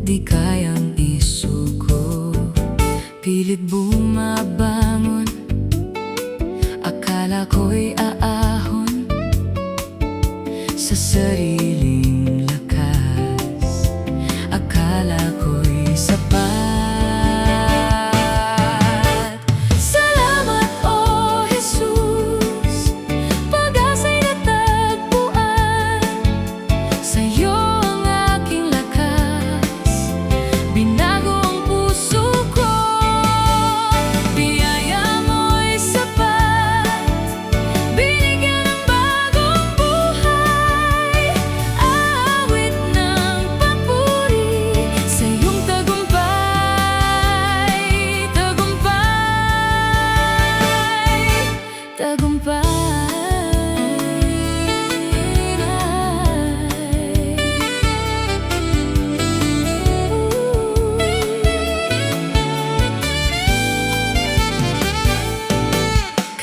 di kayang isuko. Pilit bumabangon, akala ko'y aahon sa sariling lakas. Akala ko'y sapat. Salamat, O Jesus, pag-asa'y natagpuan. Sa'yo ang aking lakas, binago ang puso ko. Biyaya mo'y sapat, binigyan ng bagong buhay. Awit ng papuri sa iyong tagumpay. Tagumpay, tagumpay.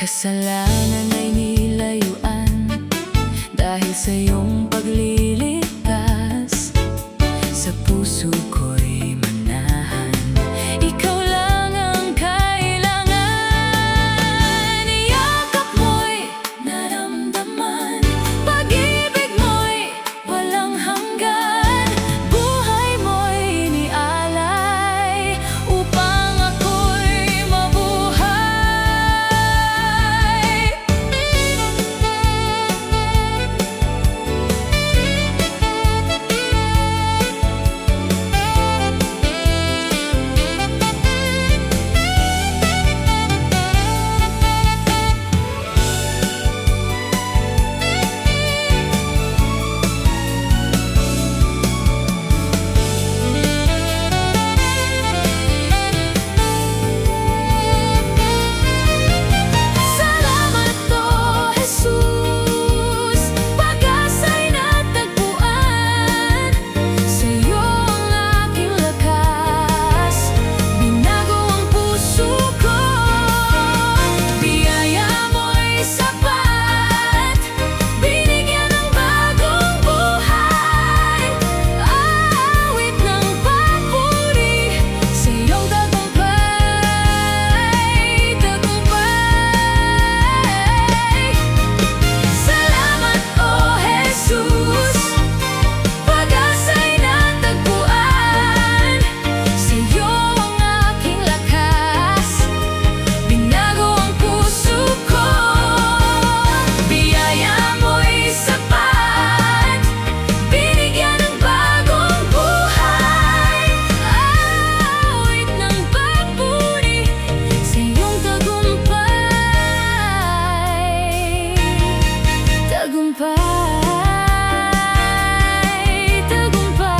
Kasalanan ay nilayuan dahil sa iyong pagliligtas. Sa puso ko'y manahan, ikaw lang ang kailangan. Iyakap mo'y naramdaman, pag-ibig mo'y walang hanggan. Buhay mo'y inialay upang ako'y mabuhay. Salamat, O Jesus, pag-asa'y natagpuan. Sa'yo ang aking lakas, binago ang puso ko. Biyaya mo'y sapat, binigyan ng bagong buhay. Awit ng papuri sa iyong tagumpay. Tagumpay. Salamat, O Jesus, pag-asa'y natagpuan. Sa'yo ang aking lakas, binago ang puso ko. Biyaya mo'y sapat, binigyan ng bagong buhay. Awit ng papuri sa iyong tagumpay. Tagumpay, tagumpay.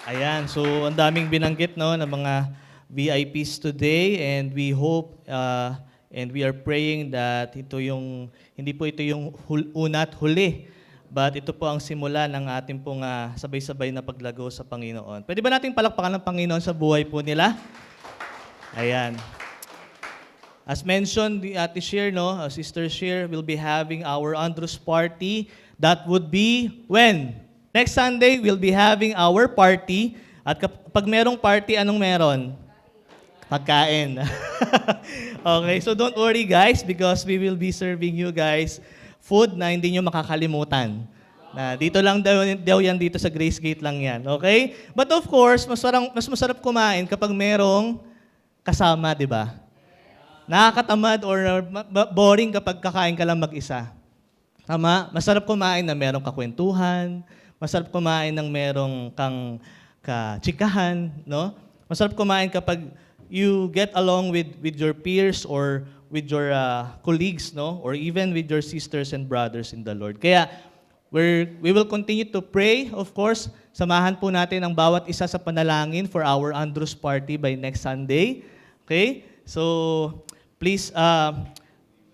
Ayan, so ang daming binanggit no ng mga VIPs today, and we hope and we are praying that hindi po ito yung una at huli, but ito po ang simula ng ating pong sabay-sabay na paglago sa Panginoon. Pwede ba nating palakpakan ng Panginoon sa buhay po nila? Ayan. As mentioned, the Ate Sheer, Sister Sheer, will be having our Andros party. That would be when? Next Sunday, we'll be having our party. At kapag merong party, anong meron? Pagkain. Okay, so don't worry guys, because we will be serving you guys food na hindi nyo makakalimutan. Na dito lang daw yan, dito sa Grace Gate lang yan. Okay? But of course, mas masarap kumain kapag merong kasama, di ba? Nakakatamad or boring kapag kakain ka lang mag-isa. Tama? Masarap kumain na merong kakwentuhan, masarap kumain ng merong kang kachikahan, no? Masarap kumain kapag you get along with your peers or with your colleagues, no? Or even with your sisters and brothers in the Lord. Kaya we will continue to pray, of course. Samahan po natin ang bawat isa sa panalangin for our Andros party by next Sunday. Okay? So, please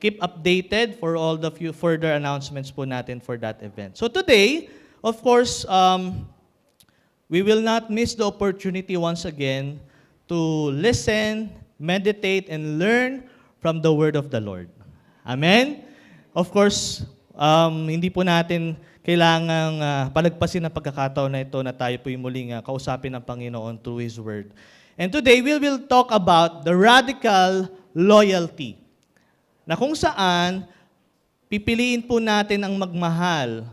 keep updated for all the few further announcements po natin for that event. So today, of course, we will not miss the opportunity once again to listen, meditate, and learn from the word of the Lord. Amen? Of course, hindi po natin kailangang palagpasin ang pagkakataon na ito na tayo po yung muling kausapin ng Panginoon through His Word. And today, we will talk about the radical loyalty, na kung saan pipiliin po natin ang magmahal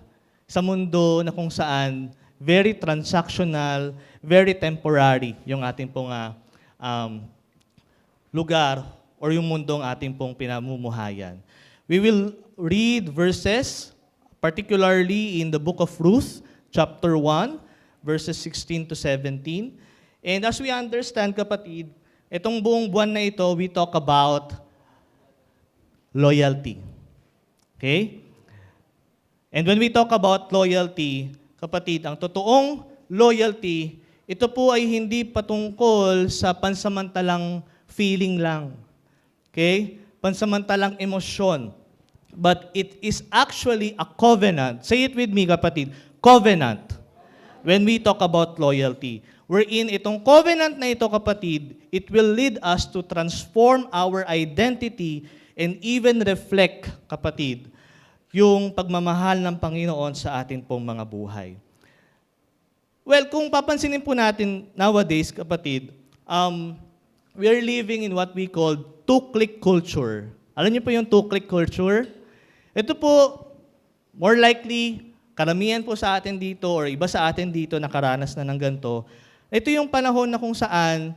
sa mundo na kung saan very transactional, very temporary yung ating pong lugar or yung mundong ating pong pinamumuhayan. We will read verses, particularly in the book of Ruth, chapter 1, verses 16 to 17. And as we understand, kapatid, itong buong buwan na ito, we talk about loyalty. Okay? And when we talk about loyalty, kapatid, ang totoong loyalty, ito po ay hindi patungkol sa pansamantalang feeling lang. Okay? Pansamantalang emosyon. But it is actually a covenant. Say it with me, kapatid. Covenant. When we talk about loyalty. Wherein itong covenant na ito, kapatid, it will lead us to transform our identity and even reflect, kapatid, yung pagmamahal ng Panginoon sa atin pong mga buhay. Well, kung papansinin po natin nowadays, kapatid, we are living in what we call two-click culture. Alam niyo po yung two-click culture? Ito po, more likely, karamihan po sa atin dito or iba sa atin dito nakaranas na ng ganito. Ito yung panahon na kung saan,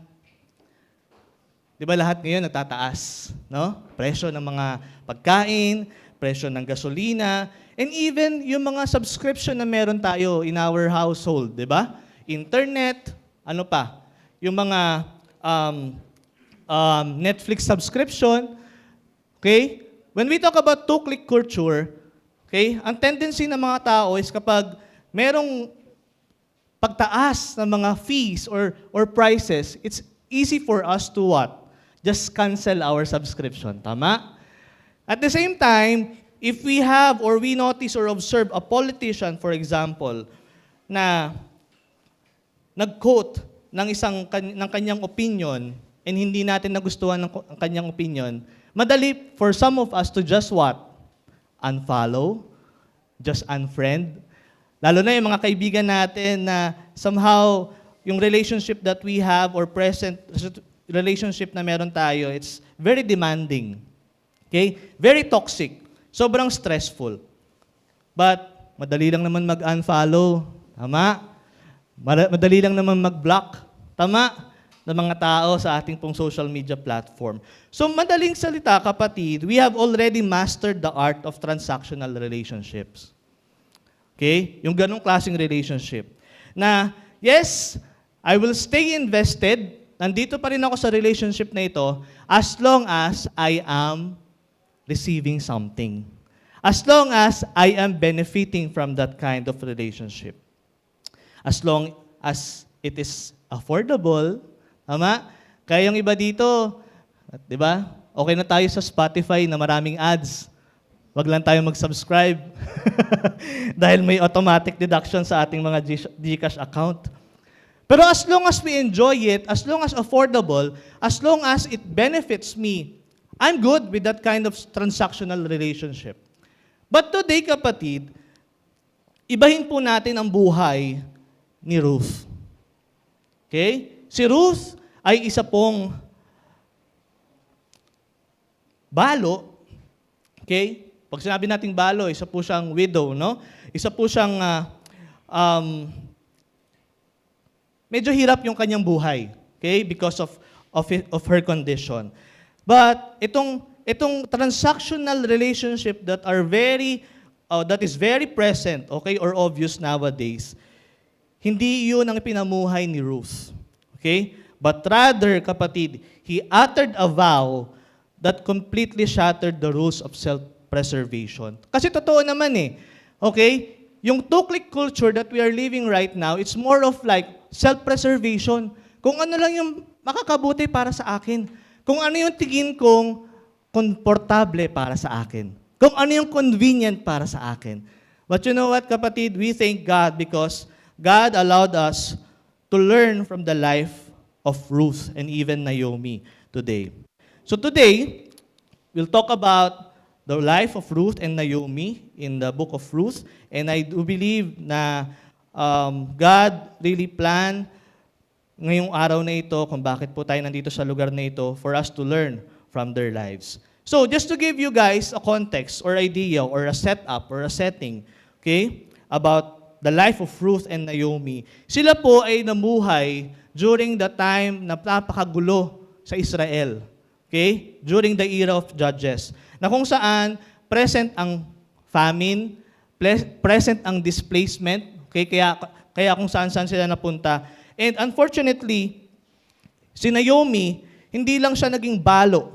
di ba lahat ngayon nagtataas, no? Presyo ng mga pagkain, presyo ng gasolina, and even yung mga subscription na meron tayo in our household, di ba? Internet, ano pa? Yung mga Netflix subscription, okay? When we talk about two-click culture, okay, ang tendency ng mga tao is kapag merong pagtaas ng mga fees or prices, it's easy for us to what? Just cancel our subscription. Tama? At the same time, if we have or we notice or observe a politician, for example, na nag-quote ng kanyang opinion and hindi natin nagustuhan ng kanyang opinion, madali for some of us to just what? Unfollow, just unfriend. Lalo na yung mga kaibigan natin na somehow yung relationship that we have or present relationship na meron tayo, it's very demanding. Okay? Very toxic. Sobrang stressful. But madali lang naman mag-unfollow. Tama? Madali lang naman mag-block. Tama? Ng mga tao sa ating pong social media platform. So madaling salita, kapatid, we have already mastered the art of transactional relationships. Okay? Yung ganong klaseng relationship. Na, yes, I will stay invested, nandito pa rin ako sa relationship na ito, as long as I am receiving something. As long as I am benefiting from that kind of relationship. As long as it is affordable, tama? Kaya yung iba dito, di ba? Okay na tayo sa Spotify na maraming ads. Wag lang tayo mag-subscribe dahil may automatic deduction sa ating mga GCash account. Pero as long as we enjoy it, as long as affordable, as long as it benefits me, I'm good with that kind of transactional relationship. But today, kapatid, ibahin po natin ang buhay ni Ruth. Okay? Si Ruth ay isa pong balo. Okay? Pag sinabi nating balo, isa po siyang widow, no? Isa po siyang medyo hirap yung kanyang buhay, okay? Because of her condition. But itong transactional relationship that is very present, okay, or obvious nowadays, hindi yun ang pinamuhay ni Ruth. Okay? But rather, kapatid, he uttered a vow that completely shattered the rules of self-preservation. Kasi totoo naman eh. Okay? Yung two-click culture that we are living right now, it's more of like self-preservation. Kung ano lang yung makakabuti para sa akin. kung ano yung tingin kong komportable para sa akin. Kung ano yung convenient para sa akin. But you know what, kapatid? We thank God because God allowed us to learn from the life of Ruth and even Naomi today. So today, we'll talk about the life of Ruth and Naomi in the book of Ruth. And I do believe na God really planned ngayong araw na ito kung bakit po tayo nandito sa lugar na ito for us to learn from their lives. So just to give you guys a context or idea or a setup or a setting, okay, about the life of Ruth and Naomi, sila po ay namuhay during the time na napakagulo sa Israel. Okay? During the era of Judges. Na kung saan present ang famine, present ang displacement, okay? Kaya kung saan-saan sila napunta. And unfortunately, si Naomi, hindi lang siya naging balo,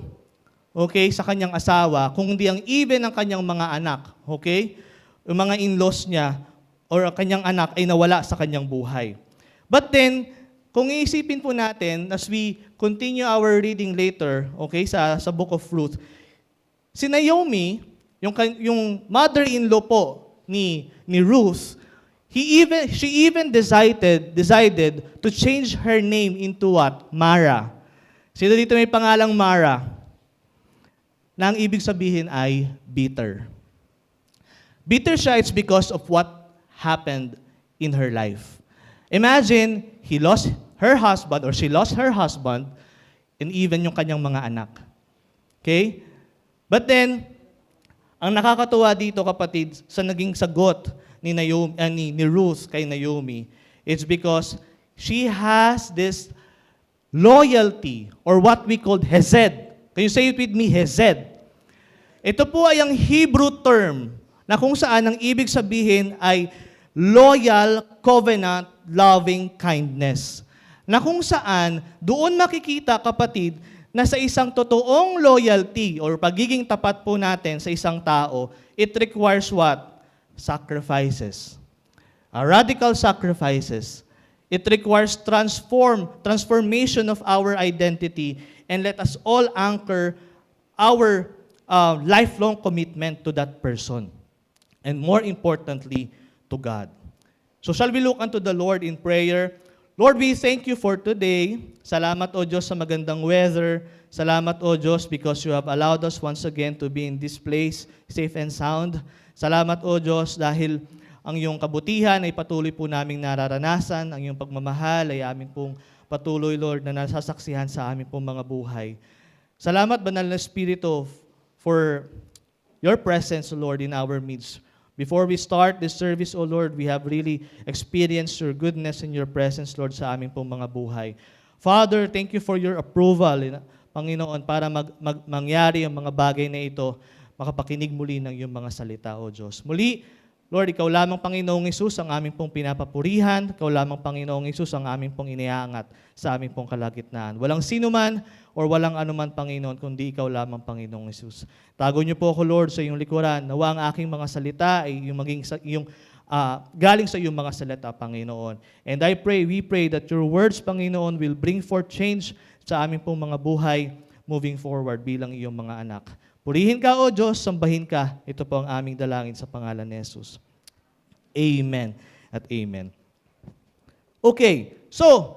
okay, sa kanyang asawa, kundi ang even ang kanyang mga anak, okay? Yung mga in-laws niya or ang kanyang anak ay nawala sa kanyang buhay. But then, kung iisipin po natin, as we continue our reading later, okay, sa book of Ruth, si Naomi, yung mother-in-law po ni Ruth, she even decided to change her name into what? Mara. Sino dito may pangalang Mara? Na ang ibig sabihin ay bitter. Bitter siya, it's because of what happened in her life. Imagine, he lost her husband or she lost her husband and even yung kanyang mga anak. Okay? But then, ang nakakatuwa dito, kapatid, sa naging sagot ni Ruth kay Naomi, it's because she has this loyalty or what we call hesed. Can you say it with me? Hesed. Ito po ay ang Hebrew term na kung saan ang ibig sabihin ay loyal, covenant, loving kindness. Na kung saan doon makikita, kapatid, na sa isang totoong loyalty or pagiging tapat po natin sa isang tao, it requires what? Sacrifices. Radical sacrifices. It requires transformation of our identity, and let us all anchor our lifelong commitment to that person. And more importantly, to God. So shall we look unto the Lord in prayer? Lord, we thank you for today. Salamat, O Diyos, sa magandang weather. Salamat, O Diyos, because you have allowed us once again to be in this place, safe and sound. Salamat, O Diyos, dahil ang iyong kabutihan ay patuloy po naming nararanasan, ang iyong pagmamahal ay aming pong patuloy, Lord, na nasasaksihan sa aming pong mga buhay. Salamat, Banal na Espiritu, for your presence, Lord, in our midst. Before we start this service, O Lord, we have really experienced your goodness and your presence, Lord, sa aming pong mga buhay. Father, thank you for your approval, Panginoon, para mangyari ang mga bagay na ito, makapakinig muli ng iyong mga salita, O Diyos. Muli, Lord, ikaw lamang, Panginoong Hesus, ang aming pong pinapapurihan. Ikaw lamang, Panginoong Hesus, ang aming pong iniaangat sa aming pong kalagitnaan. Walang sino man or walang anuman, Panginoon, kundi ikaw lamang, Panginoong Hesus. Tago niyo po ako, Lord, sa iyong likuran. Nawa ang aking mga salita ay galing sa iyong mga salita, Panginoon. And we pray that your words, Panginoon, will bring forth change sa aming pong mga buhay moving forward bilang iyong mga anak. Purihin ka, O Diyos, sambahin ka. Ito po ang aming dalangin sa pangalan ni Jesus. Amen at amen. Okay, so,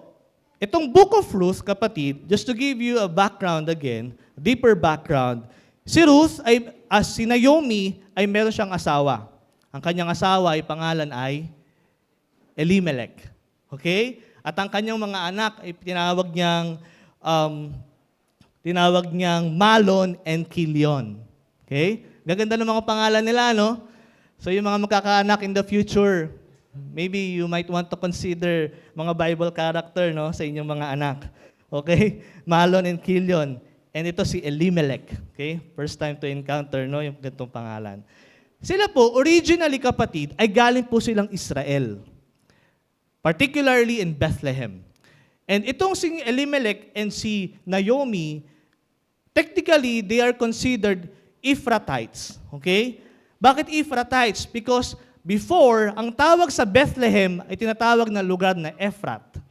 itong book of Ruth, kapatid, just to give you a background again, deeper background, si Ruth, si Naomi, ay meron siyang asawa. Ang kanyang asawa ay pangalan ay Elimelech. Okay? At ang kanyang mga anak ay tinawag niyang Malon and Kilion. Okay? Gaganda ng mga pangalan nila, no? So yung mga magkakaanak in the future, maybe you might want to consider mga Bible character, no, sa inyong mga anak. Okay? Malon and Kilion. And ito si Elimelech. Okay? First time to encounter, no, yung ganitong pangalan. Sila po, originally, kapatid, ay galing po silang Israel. Particularly in Bethlehem. And itong si Elimelech and si Naomi, technically, they are considered Ephrathites. Okay? Bakit Ephrathites? Because before, ang tawag sa Bethlehem ay tinatawag na lugar na Ephrat.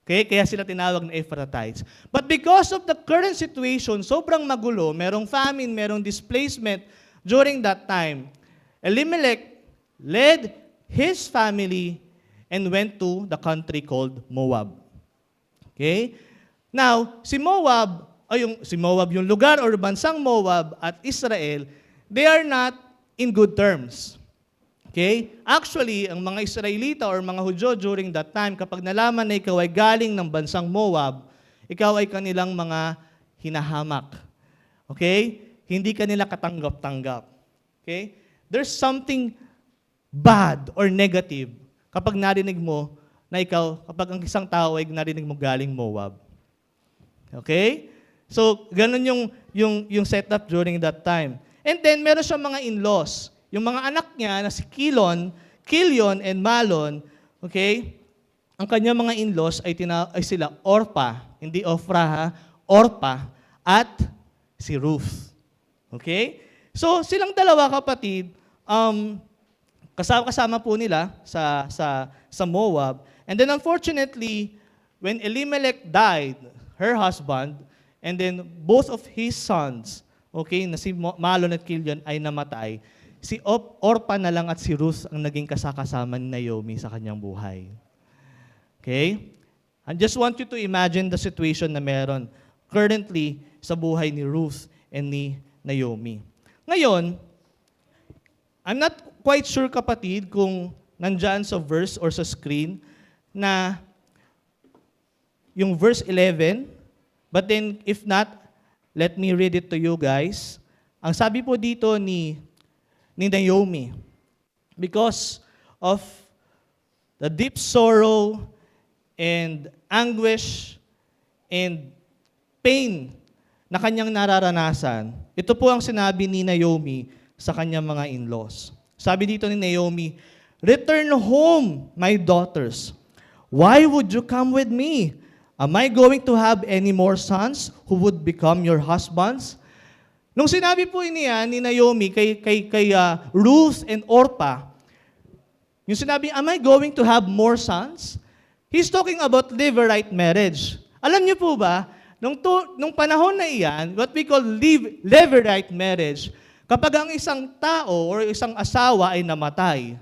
Okay? Kaya sila tinawag na Ephrathites. But because of the current situation, sobrang magulo, merong famine, merong displacement during that time, Elimelech led his family and went to the country called Moab. Okay? Now, si Moab yung lugar or bansang Moab at Israel, they are not in good terms. Okay? Actually, ang mga Israelita or mga Hudyo during that time, kapag nalaman na ikaw ay galing ng bansang Moab, ikaw ay kanilang mga hinahamak. Okay? Hindi kanila katanggap-tanggap. Okay? There's something bad or negative kapag narinig mo na kapag ang isang tao ay narinig mo galing Moab. Okay? So, ganun yung setup during that time. And then, meron siyang mga in-laws. Yung mga anak niya na si Kilion and Malon, okay? Ang kanyang mga in-laws ay sila Orpa, hindi Ofra ha, Orpa at si Ruth. Okay? So, silang dalawa kapatid, kasama po nila sa Moab. And then unfortunately, when Elimelech died, her husband, and then both of his sons, okay, na si Malon at Kilion ay namatay, si Orpa na lang at si Ruth ang naging kasakasama ni Naomi sa kanyang buhay. Okay? I just want you to imagine the situation na meron currently sa buhay ni Ruth and ni Naomi. Ngayon, I'm not quite sure kapatid kung nandyan sa verse or sa screen na yung verse 11, but then if not, let me read it to you guys. Ang sabi po dito ni Naomi, because of the deep sorrow and anguish and pain na kanyang nararanasan, ito po ang sinabi ni Naomi sa kanyang mga in-laws. Sabi dito ni Naomi, "Return home, my daughters. Why would you come with me? Am I going to have any more sons who would become your husbands?" Nung sinabi po niya ni Naomi kay Ruth and Orpa, yung sinabi, "Am I going to have more sons?" He's talking about levirate marriage. Alam niyo po ba, nung panahon na iyan, what we call levirate marriage, kapag ang isang tao or isang asawa ay namatay,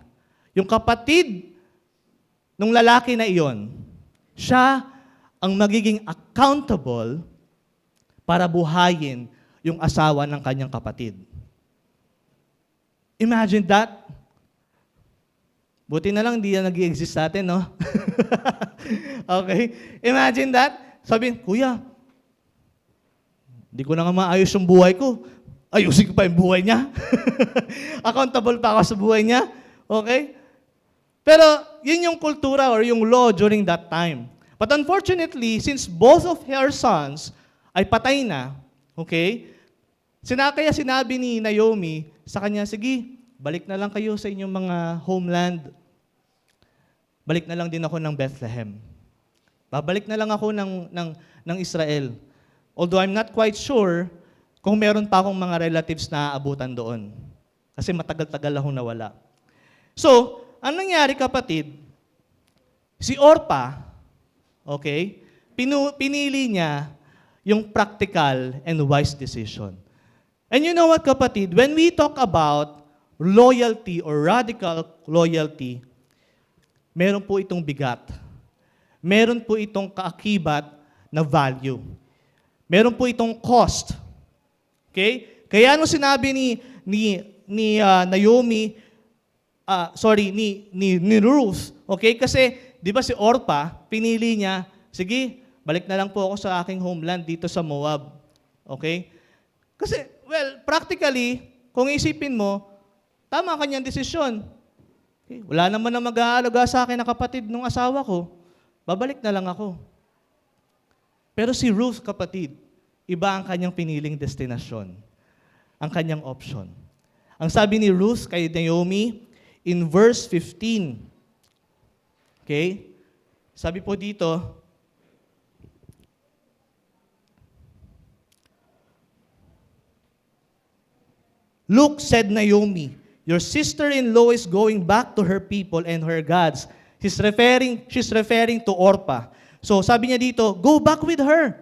yung kapatid nung lalaki na iyon, siya ang magiging accountable para buhayin yung asawa ng kanyang kapatid. Imagine that. Buti na lang hindi yan nag-i-exist sa atin, no? Okay? Imagine that. Sabihin, "Kuya, hindi ko na nga maayos yung buhay ko. Ayusin ko pa yung buhay niya." Accountable pa ako sa buhay niya. Okay? Pero yun yung kultura or yung law during that time. But unfortunately, since both of her sons ay patay na, okay, kaya sinabi ni Naomi sa kanya, "Sige, balik na lang kayo sa inyong mga homeland. Balik na lang din ako ng Bethlehem. Babalik na lang ako ng Israel. Although I'm not quite sure kung meron pa akong mga relatives na aabutan doon. Kasi matagal-tagal akong nawala." So, ang nangyari kapatid, si Orpa, okay, pinili niya yung practical and wise decision. And you know what kapatid, when we talk about loyalty or radical loyalty, meron po itong bigat. Meron po itong kaakibat na value. Meron po itong cost. Okay? Kaya nung sinabi ni Naomi, ni Ruth, okay? Kasi, di ba si Orpa, pinili niya, "Sige, balik na lang po ako sa aking homeland dito sa Moab." Okay? Kasi, well, practically, kung isipin mo, tama kanyang desisyon. Okay? Wala naman na mag-aalaga sa akin na kapatid ng asawa ko. Babalik na lang ako. Pero si Ruth, kapatid, iba ang kanyang piniling destinasyon. Ang kanyang option. Ang sabi ni Ruth kay Naomi, in verse 15, okay? Sabi po dito, "Look," said Naomi, "your sister-in-law is going back to her people and her gods." She's referring to Orpa. So sabi niya dito, go back with her.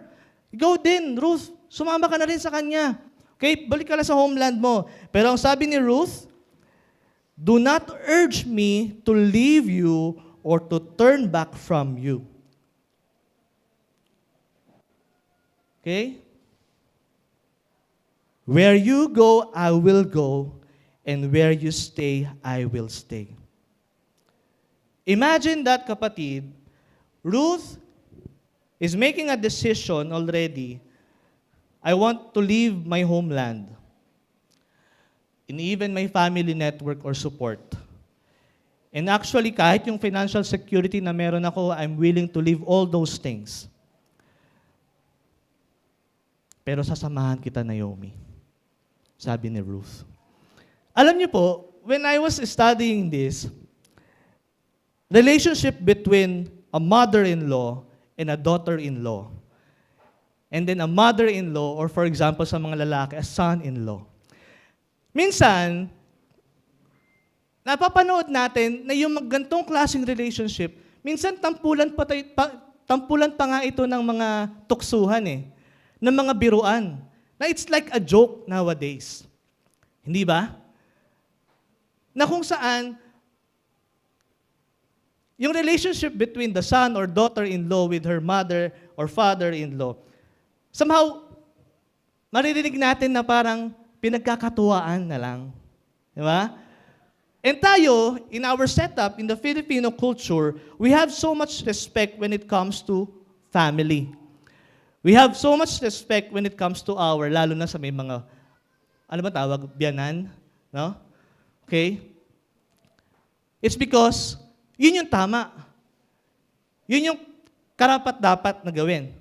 Go din, Ruth. Sumama ka na rin sa kanya. Okay, balik ka na sa homeland mo. Pero ang sabi ni Ruth, do not urge me to leave you or to turn back from you. Okay? Where you go, I will go, and where you stay, I will stay. Imagine that, kapatid. Ruth is making a decision already. I want to leave my homeland. And even my family network or support. And actually, kahit yung financial security na meron ako, I'm willing to leave all those things. Pero sasamahan kita, Naomi. Sabi ni Ruth. Alam niyo po, when I was studying this, relationship between a mother-in-law and a daughter-in-law. And then a mother-in-law, or for example sa mga lalaki, a son-in-law. Minsan, napapanood natin na yung gantong klaseng relationship, minsan tampulan pa nga ito ng mga tuksuhan ng mga biruan. Na it's like a joke nowadays. Hindi ba? Na kung saan, yung relationship between the son or daughter-in-law with her mother or father-in-law, somehow, maririnig natin na parang pinagkakatuwaan na lang. Di ba? And tayo, in our setup, in the Filipino culture, we have so much respect when it comes to family. We have so much respect when it comes to our, lalo na sa may mga, ano ba tawag, biyanan? No? Okay? It's because, yun yung tama. Yun yung karapat-dapat na gawin.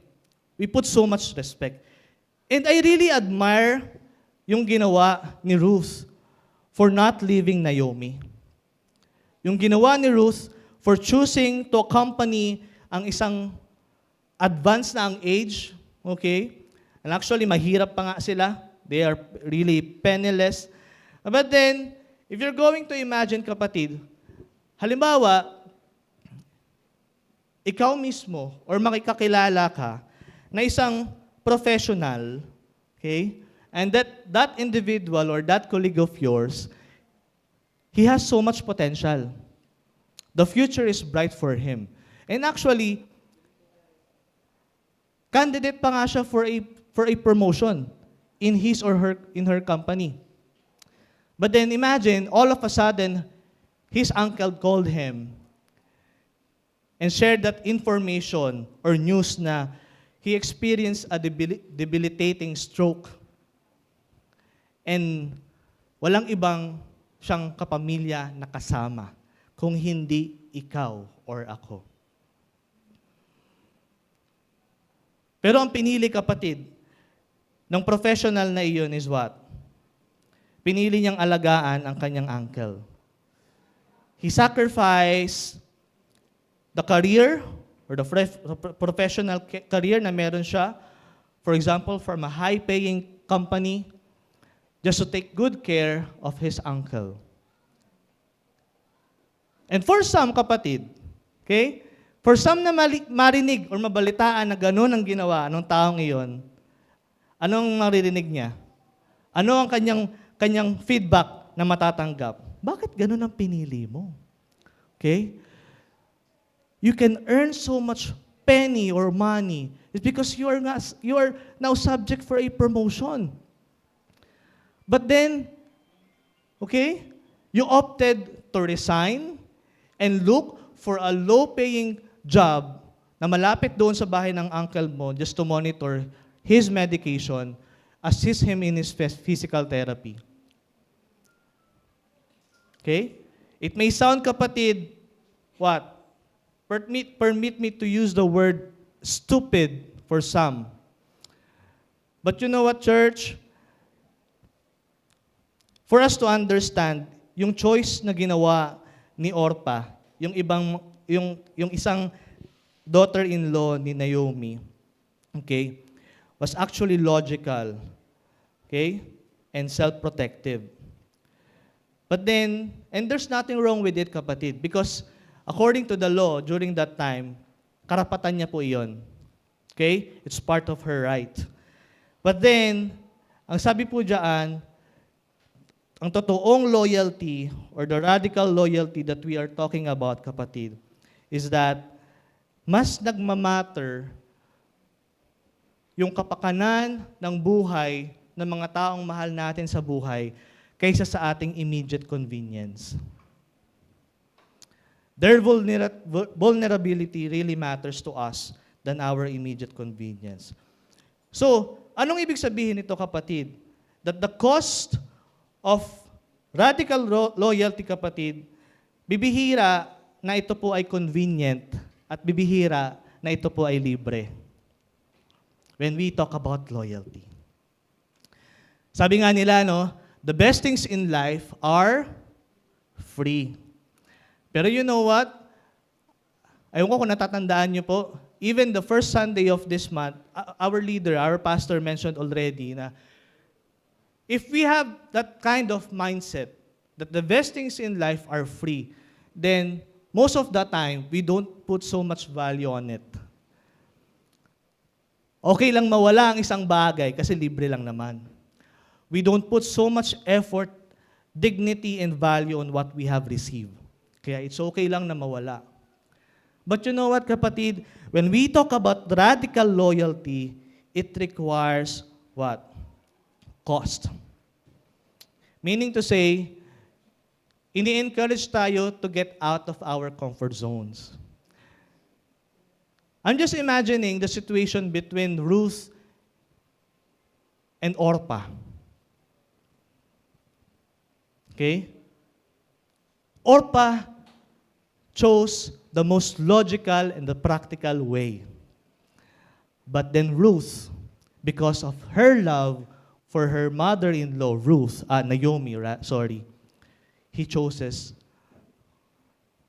We put so much respect. And I really admire yung ginawa ni Ruth for not leaving Naomi. Yung ginawa ni Ruth for choosing to accompany ang isang advanced na ang age, okay? And actually, mahirap pa nga sila. They are really penniless. But then, if you're going to imagine, kapatid, halimbawa, ikaw mismo or makikakilala ka na isang professional, okay? And that individual or that colleague of yours, he has so much potential. The future is bright for him. And actually, candidate pa nga siya for a promotion in his or her company. But then imagine, all of a sudden, his uncle called him and shared that information or news na he experienced a debilitating stroke. And walang ibang siyang kapamilya na kasama kung hindi ikaw or ako. Pero ang pinili, kapatid, ng professional na iyon is what? Pinili niyang alagaan ang kanyang uncle. He sacrificed the career or the professional career na meron siya, for example, from a high-paying company, just to take good care of his uncle. And for some, kapatid, okay, for some na marinig or mabalitaan na gano'n ang ginawa ng taong iyon, anong maririnig niya? Ano ang kanyang feedback na matatanggap? Bakit gano'n ang pinili mo? Okay? You can earn so much penny or money. It's because you are now subject for a promotion. But then, okay, you opted to resign and look for a low-paying job na malapit doon sa bahay ng uncle mo just to monitor his medication, assist him in his physical therapy. Okay? It may sound, kapatid, what? Permit me to use the word stupid for some. But you know what, church? For us to understand, yung choice na ginawa ni Orpah, yung isang daughter-in-law ni Naomi, okay, was actually logical, okay, and self-protective. But then, and there's nothing wrong with it, kapatid, because according to the law, during that time, Karapatan niya po iyon. Okay? It's part of her right. But then, ang sabi po diyan, ang totoong loyalty or the radical loyalty that we are talking about, kapatid, is that mas nagmamatter yung kapakanan ng buhay ng mga taong mahal natin sa buhay kaysa sa ating immediate convenience. Their vulnerability really matters to us than our immediate convenience. So, anong ibig sabihin nito, kapatid? That the cost of radical loyalty, kapatid, bibihira na ito po ay convenient at bibihira na ito po ay libre. When we talk about loyalty. Sabi nga nila, no, the best things in life are free. Pero you know what? Ayun ko kung natatandaan niyo po, even the first Sunday of this month, our leader, our pastor mentioned already na if we have that kind of mindset that the best things in life are free, then most of the time, we don't put so much value on it. Okay lang mawala ang isang bagay kasi libre lang naman. We don't put so much effort, dignity, and value on what we have received. Kaya it's okay lang na mawala. But you know what, kapatid? When we talk about radical loyalty, it requires what? Cost. Meaning to say, ini-encourage tayo to get out of our comfort zones. I'm just imagining the situation between Ruth and Orpah. Okay? Orpah chose the most logical and the practical way. But then Ruth, because of her love for her mother-in-law, Naomi, he chooses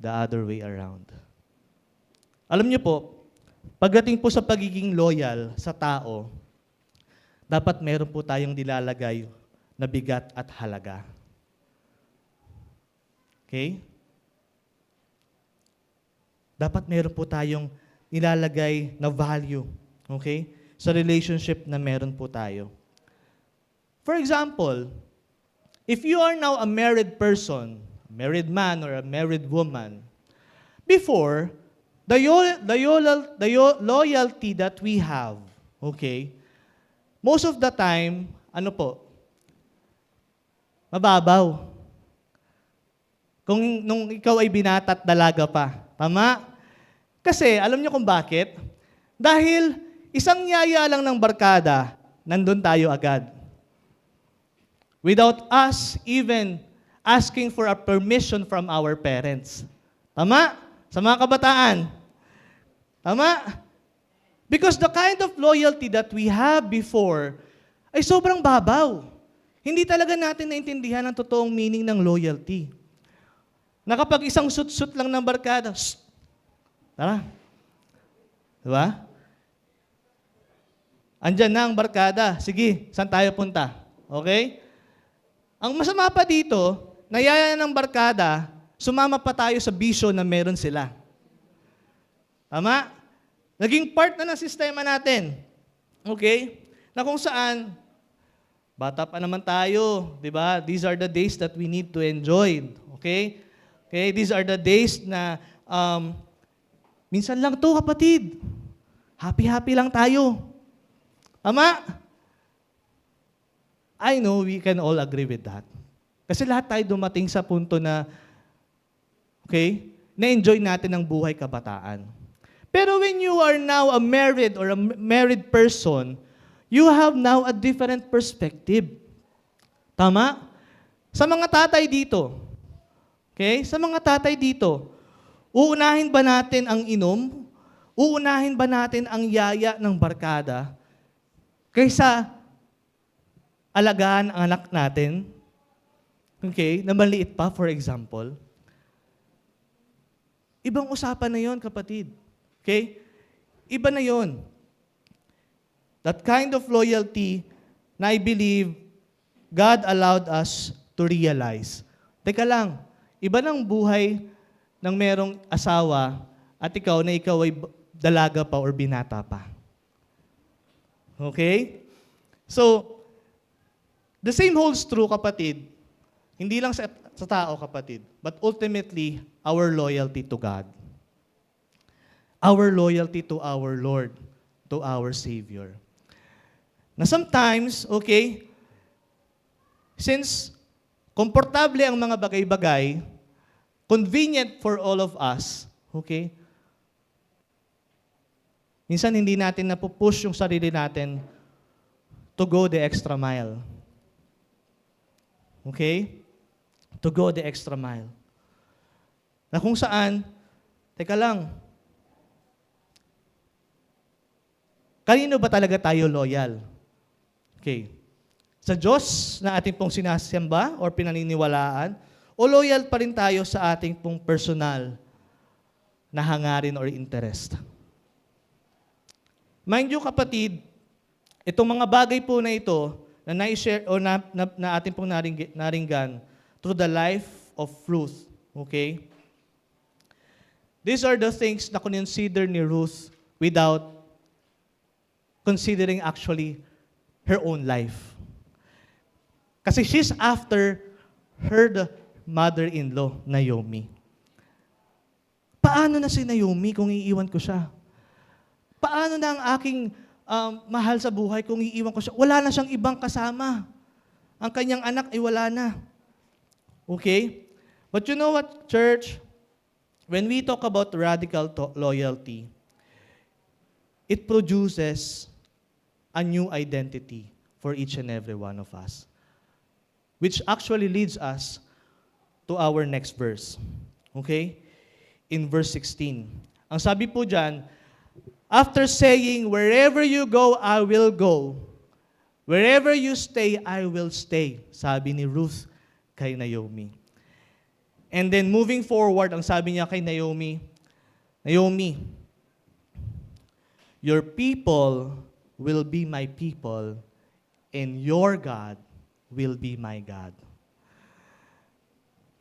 the other way around. Alam niyo po, pagdating po sa pagiging loyal sa tao, dapat meron po tayong nilalagay na bigat at halaga. Okay? Dapat meron po tayong nilalagay na value, okay, sa relationship na meron po tayo. For example, if you are now a married person, a married man or a married woman, before, the loyalty that we have, okay, most of the time, ano po, mababaw. Kung nung ikaw ay binata at dalaga pa. Tama? Kasi, alam niyo kung bakit? Dahil isang yaya lang ng barkada, nandun tayo agad. Without us even asking for a permission from our parents. Tama? Sa mga kabataan. Tama? Because the kind of loyalty that we have before ay sobrang babaw. Hindi talaga natin naintindihan ang totoong meaning ng loyalty. Na kapag isang sut-sut lang ng barkada, tara. Diba? Andyan na ang barkada. Sige, saan tayo punta? Okay? Ang masama pa dito, nayaya ng barkada, sumama pa tayo sa bisyo na meron sila. Tama? Naging part na ng sistema natin. Okay? Na kung saan, bata pa naman tayo, di ba? These are the days that we need to enjoy. Okay? Okay, these are the days na minsan lang to, kapatid. Happy-happy lang tayo. Tama? I know we can all agree with that. Kasi lahat tayo dumating sa punto na, okay, na-enjoy natin ang buhay kabataan. Pero when you are now a married or a married person, you have now a different perspective. Tama? Sa mga tatay dito, okay? Sa mga tatay dito, uunahin ba natin ang inom? Uunahin ba natin ang yaya ng barkada? Kaysa alagaan ang anak natin? Okay? Na maliit pa, for example. Ibang usapan na yon, kapatid. Okay? Iba na yon. That kind of loyalty na I believe God allowed us to realize. Teka lang, iba ng buhay ng merong asawa at ikaw na ikaw ay dalaga pa or binata pa. Okay? So, the same holds true, kapatid. Hindi lang sa tao, kapatid, but ultimately, our loyalty to God. Our loyalty to our Lord, to our Savior. Na sometimes, okay, since komportable ang mga bagay-bagay, convenient for all of us, okay, minsan hindi natin napupush yung sarili natin to go the extra mile. Okay? To go the extra mile. Na kung saan, teka lang, kanino ba talaga tayo loyal? Okay. Sa Diyos na ating pong sinasamba or pinaniniwalaan, o loyal pa rin tayo sa ating pong personal na hangarin or interest? Mind you, kapatid, itong mga bagay po na ito na na-share o na ating pong naringgan through the life of Ruth, okay? These are the things na consider ni Ruth without considering actually her own life. Kasi she's after her mother-in-law, Naomi. Paano na si Naomi kung iiwan ko siya? Paano na ang aking mahal sa buhay kung iiwan ko siya? Wala na siyang ibang kasama. Ang kanyang anak ay wala na. Okay? But you know what, church? When we talk about radical loyalty, it produces a new identity for each and every one of us, which actually leads us to our next verse. Okay? In verse 16. Ang sabi po dyan, after saying, wherever you go, I will go. Wherever you stay, I will stay. Sabi ni Ruth kay Naomi. And then moving forward, ang sabi niya kay Naomi, Naomi, your people will be my people, and your God will be my God.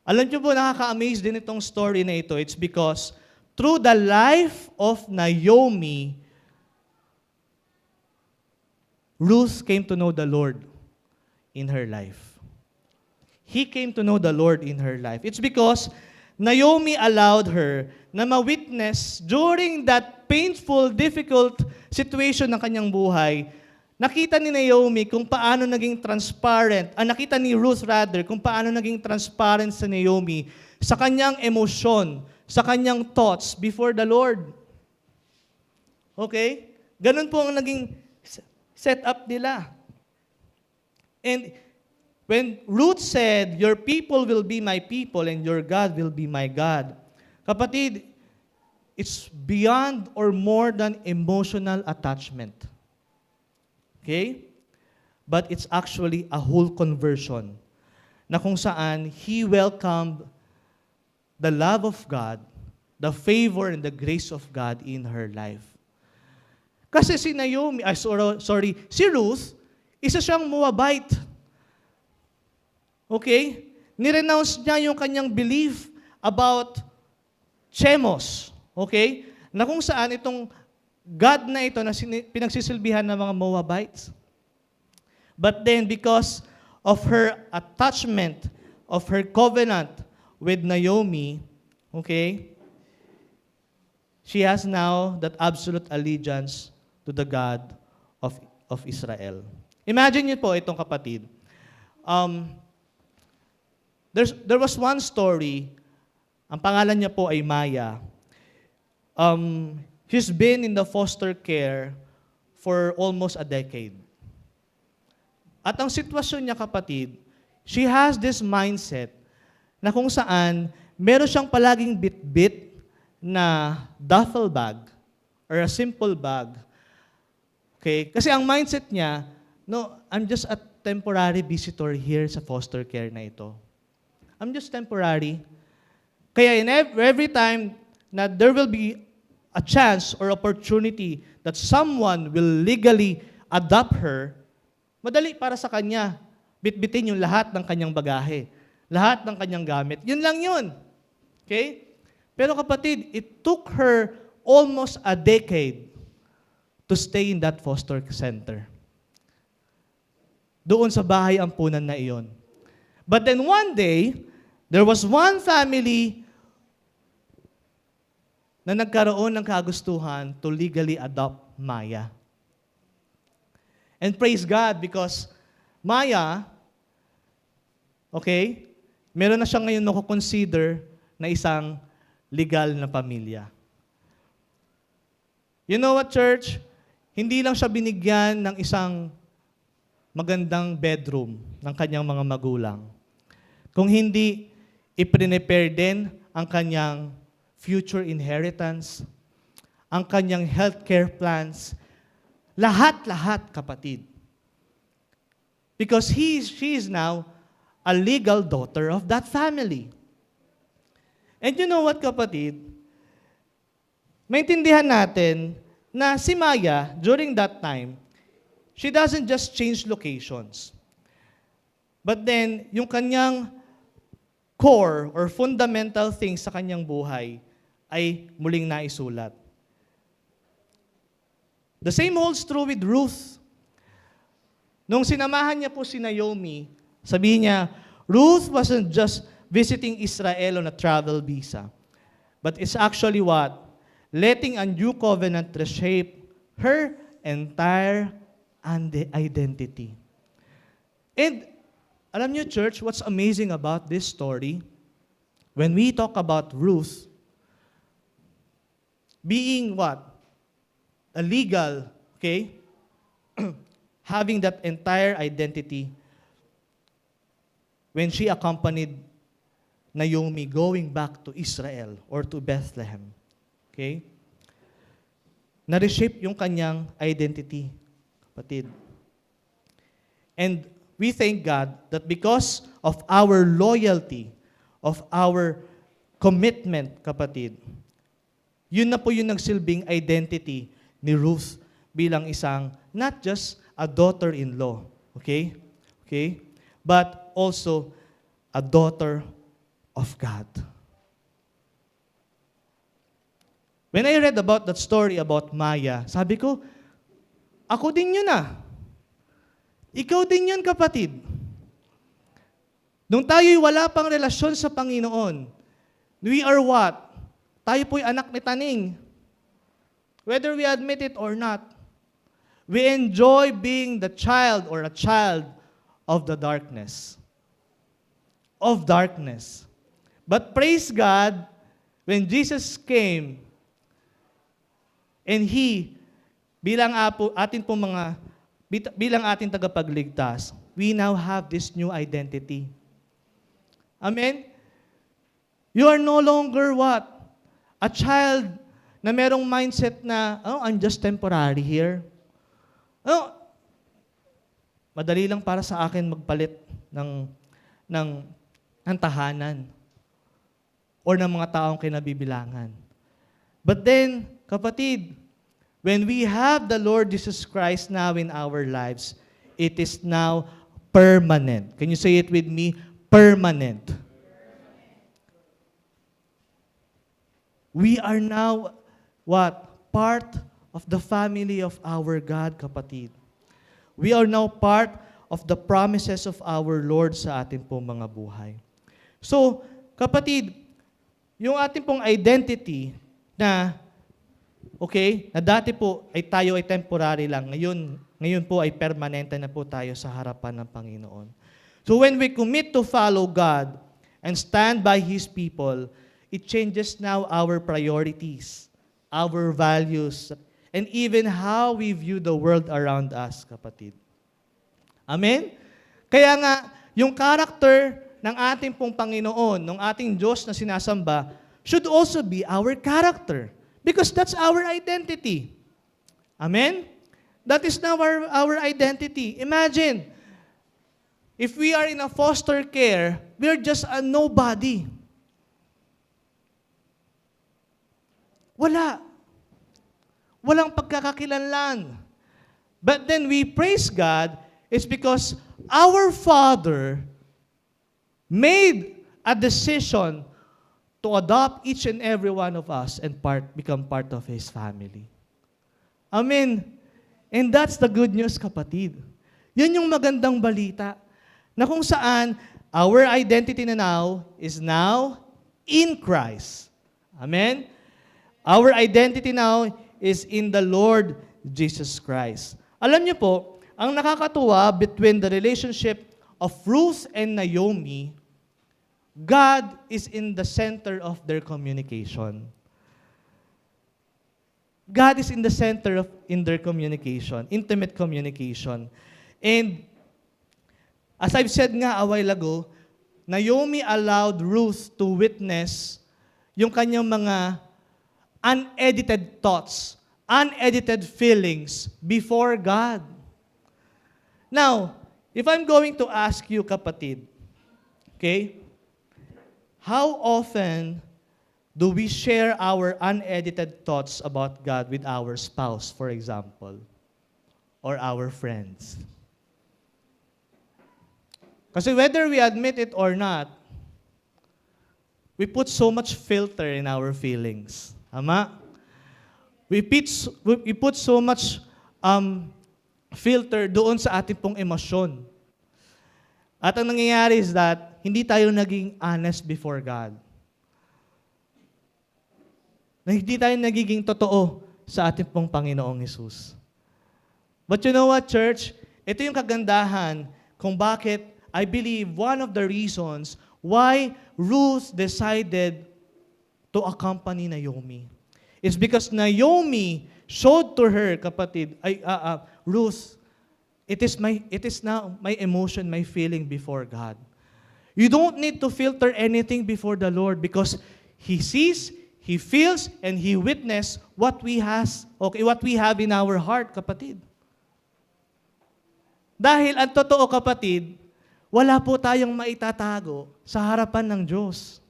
Alam niyo po, nakaka-amaze din itong story na ito. It's because through the life of Naomi, Ruth came to know the Lord in her life. He came to know the Lord in her life. It's because Naomi allowed her na ma-witness during that painful, difficult situation ng kanyang buhay. Nakita ni Naomi kung paano naging transparent, nakita ni Ruth rather, kung paano naging transparent sa Naomi sa kanyang emosyon, sa kanyang thoughts before the Lord. Okay? Ganun po ang naging setup nila. And when Ruth said, your people will be my people and your God will be my God, kapatid, it's beyond or more than emotional attachment. Okay? But it's actually a whole conversion na kung saan He welcomed the love of God, the favor and the grace of God in her life. Kasi si Naomi, si Ruth, isa siyang Moabite. Okay? Nirenounce niya yung kanyang belief about Chemos. Okay? Na kung saan itong God na ito na pinagsisilbihan ng mga Moabites. But then because of her attachment, of her covenant with Naomi, okay, she has now that absolute allegiance to the God of Israel. Imagine niyo po itong kapatid. There was one story, ang pangalan niya po ay Maya. She's been in the foster care for almost a decade. At ang sitwasyon niya, kapatid, she has this mindset na kung saan meron siyang palaging bit-bit na duffel bag or a simple bag. Okay? Kasi ang mindset niya, no, I'm just a temporary visitor here sa foster care na ito. I'm just temporary. Kaya in every time na there will be a chance or opportunity that someone will legally adopt her, madali para sa kanya, bitbitin yung lahat ng kanyang bagahe, lahat ng kanyang gamit. Yun lang yun. Okay? Pero kapatid, it took her almost a decade to stay in that foster center. Doon sa bahay ampunan na iyon. But then one day, there was one family na nagkaroon ng kagustuhan to legally adopt Maya. And praise God because Maya, okay, meron na siya ngayon consider na isang legal na pamilya. You know what, church? Hindi lang siya binigyan ng isang magandang bedroom ng kanyang mga magulang. Kung hindi, i-prepare din ang kanyang future inheritance, ang kanyang healthcare plans, lahat-lahat, kapatid. Because she is now a legal daughter of that family. And you know what, kapatid? Maintindihan natin na si Maya, during that time, she doesn't just change locations. But then, yung kanyang core or fundamental things sa kanyang buhay ay muling naisulat. The same holds true with Ruth. Nung sinamahan niya po si Naomi, sabihin niya, Ruth wasn't just visiting Israel on a travel visa, but it's actually what? Letting a new covenant reshape her entire identity. And alam niyo, church, what's amazing about this story, when we talk about Ruth, being what? A legal, okay? Having that entire identity, when she accompanied Naomi going back to Israel or to Bethlehem, okay? Na-reshape yung kanyang identity, kapatid. And we thank God that because of our loyalty, of our commitment, kapatid, yun na po yung nagsilbing identity ni Ruth bilang isang, not just a daughter-in-law, okay? Okay? But also a daughter of God. When I read about that story about Maya, sabi ko, ako din yun ah. Ikaw din yun, kapatid. Nung tayo'y wala pang relasyon sa Panginoon, we are what? Tayo po'y anak ni Taning. Whether we admit it or not, we enjoy being the child or a child of the darkness. Of darkness. But praise God, when Jesus came, and He, bilang ating tagapagligtas, we now have this new identity. Amen? You are no longer what? A child na merong mindset na, oh, I'm just temporary here. Oh, madali lang para sa akin magpalit ng tahanan or ng mga taong kinabibilangan. But then, kapatid, when we have the Lord Jesus Christ now in our lives, it is now permanent. Can you say it with me? Permanent. We are now, what? Part of the family of our God, kapatid. We are now part of the promises of our Lord sa ating pong mga buhay. So, kapatid, yung ating pong identity na, okay, na dati po ay tayo ay temporary lang, ngayon po ay permanente na po tayo sa harapan ng Panginoon. So when we commit to follow God and stand by His people, it changes now our priorities, our values, and even how we view the world around us, kapatid. Amen? Kaya nga, yung character ng ating pong Panginoon, ng ating Diyos na sinasamba, should also be our character. Because that's our identity. Amen? That is now our identity. Imagine, if we are in a foster care, we are just a nobody. Walang pagkakakilanlan. But then we praise God, it's because our Father made a decision to adopt each and every one of us and become part of His family. Amen. And that's the good news, kapatid. Yan yung magandang balita na kung saan our identity now is now in Christ. Amen? Our identity now is in the Lord Jesus Christ. Alam niyo po, ang nakakatuwa between the relationship of Ruth and Naomi, God is in the center of their communication. God is in the center in their communication, intimate communication. And as I've said nga a while ago, Naomi allowed Ruth to witness yung kanyang mga unedited thoughts, unedited feelings before God. Now, if I'm going to ask you, kapatid, okay, how often do we share our unedited thoughts about God with our spouse, for example, or our friends? Kasi whether we admit it or not, we put so much filter in our feelings. Tama? We put so much filter doon sa ating pong emosyon. At ang nangyayari is that, hindi tayo naging honest before God. Na hindi tayo nagiging totoo sa ating pong Panginoong Hesus. But you know what, church? Ito yung kagandahan kung bakit I believe one of the reasons why Ruth decided to accompany Naomi. It's because Naomi showed to her, kapatid, Ruth, it is now my emotion, my feeling before God. You don't need to filter anything before the Lord because He sees, He feels, and He witnesses what we have in our heart, kapatid. Dahil ang totoo, kapatid, wala po tayong maitatago sa harapan ng Diyos.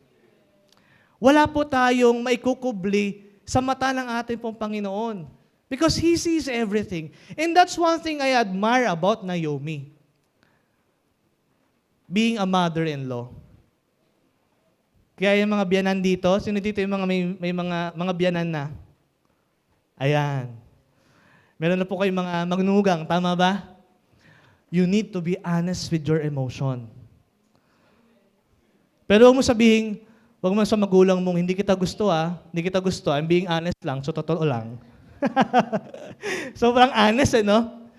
Wala po tayong maikukubli sa mata ng ating pong Panginoon. Because He sees everything. And that's one thing I admire about Naomi. Being a mother-in-law. Kaya yung mga biyanan dito, sino dito yung may mga biyanan na? Ayan. Meron na po kayong mga magnugang, tama ba? You need to be honest with your emotion. Pero huwag mo sabihin, huwag mo sa magulang mong, hindi kita gusto hindi kita gusto, I'm being honest lang, so totoo lang. Sobrang honest, no?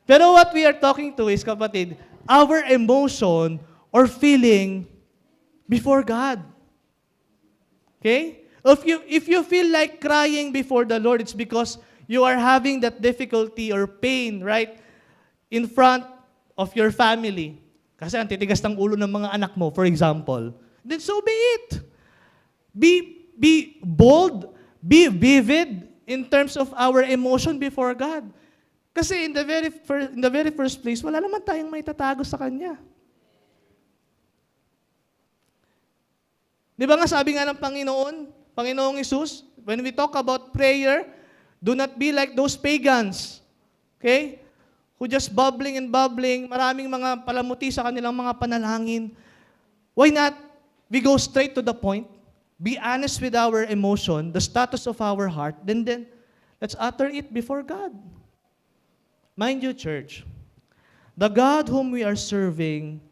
Pero what we are talking to is, kapatid, our emotion or feeling before God. Okay? If you feel like crying before the Lord, it's because you are having that difficulty or pain, right? In front of your family. Kasi ang titigas ng ulo ng mga anak mo, for example. Then so be it. Be bold, be vivid in terms of our emotion before God. Kasi in the very first place, wala naman tayong may tatago sa Kanya. Di ba nga sabi nga ng Panginoong Hesus, when we talk about prayer, do not be like those pagans. Okay? Who just bubbling and bubbling, maraming mga palamuti sa kanilang mga panalangin. Why not? We go straight to the point. Be honest with our emotion, the status of our heart, then let's utter it before God. Mind you, church, the God whom we are serving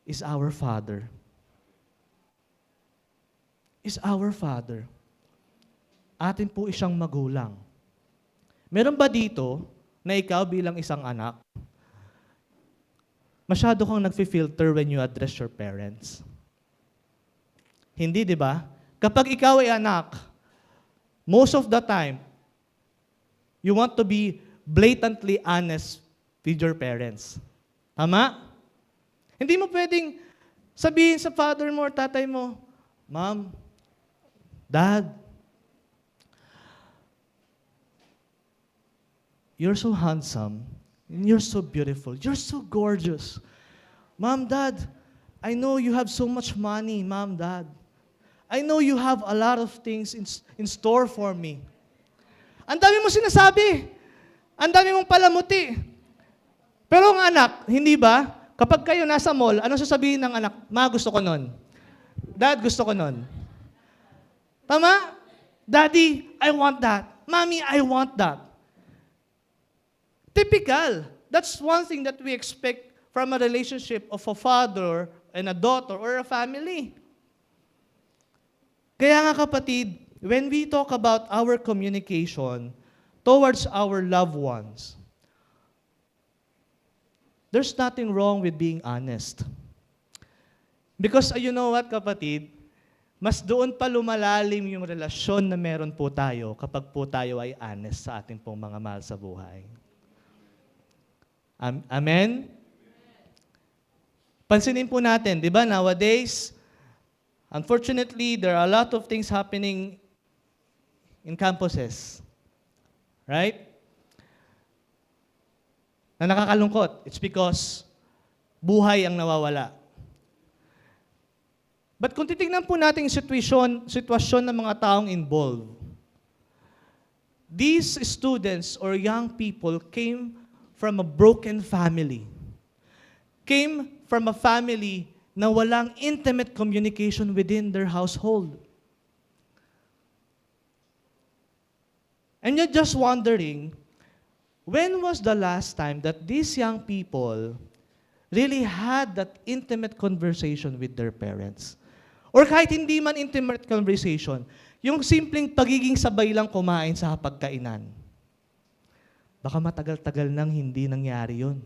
is our Father. Is our Father. Atin po siyang magulang. Meron ba dito na ikaw bilang isang anak, masyado kang nag-filter when you address your parents? Hindi, di ba? Kapag ikaw ay anak, most of the time, you want to be blatantly honest with your parents. Tama? Hindi mo pwedeng sabihin sa father mo or tatay mo, Mom, Dad, you're so handsome, and you're so beautiful, you're so gorgeous. Mom, Dad, I know you have so much money, Mom, Dad. I know you have a lot of things in store for me. Ang dami mo sinasabi. Ang dami mong palamuti. Pero ang anak, hindi ba? Kapag kayo nasa mall, ano sasabihin ng anak? Ma, gusto ko nun. Dad, gusto ko nun. Tama? Daddy, I want that. Mommy, I want that. Typical. That's one thing that we expect from a relationship of a father and a daughter or a family. Kaya nga kapatid, when we talk about our communication towards our loved ones, there's nothing wrong with being honest. Because you know what kapatid, mas doon pa lumalalim yung relasyon na meron po tayo kapag po tayo ay honest sa ating pong mga mahal sa buhay. Amen? Pansinin po natin, di ba, nowadays, unfortunately, there are a lot of things happening in campuses. Right? Na nakakalungkot. It's because buhay ang nawawala. But kung titignan po natin yung sitwasyon ng mga taong involved, these students or young people came from a broken family. Came from a family na walang intimate communication within their household. And you're just wondering, when was the last time that these young people really had that intimate conversation with their parents? Or kahit hindi man intimate conversation, yung simpleng pagiging sabay lang kumain sa hapagkainan. Baka matagal-tagal nang hindi nangyari yun.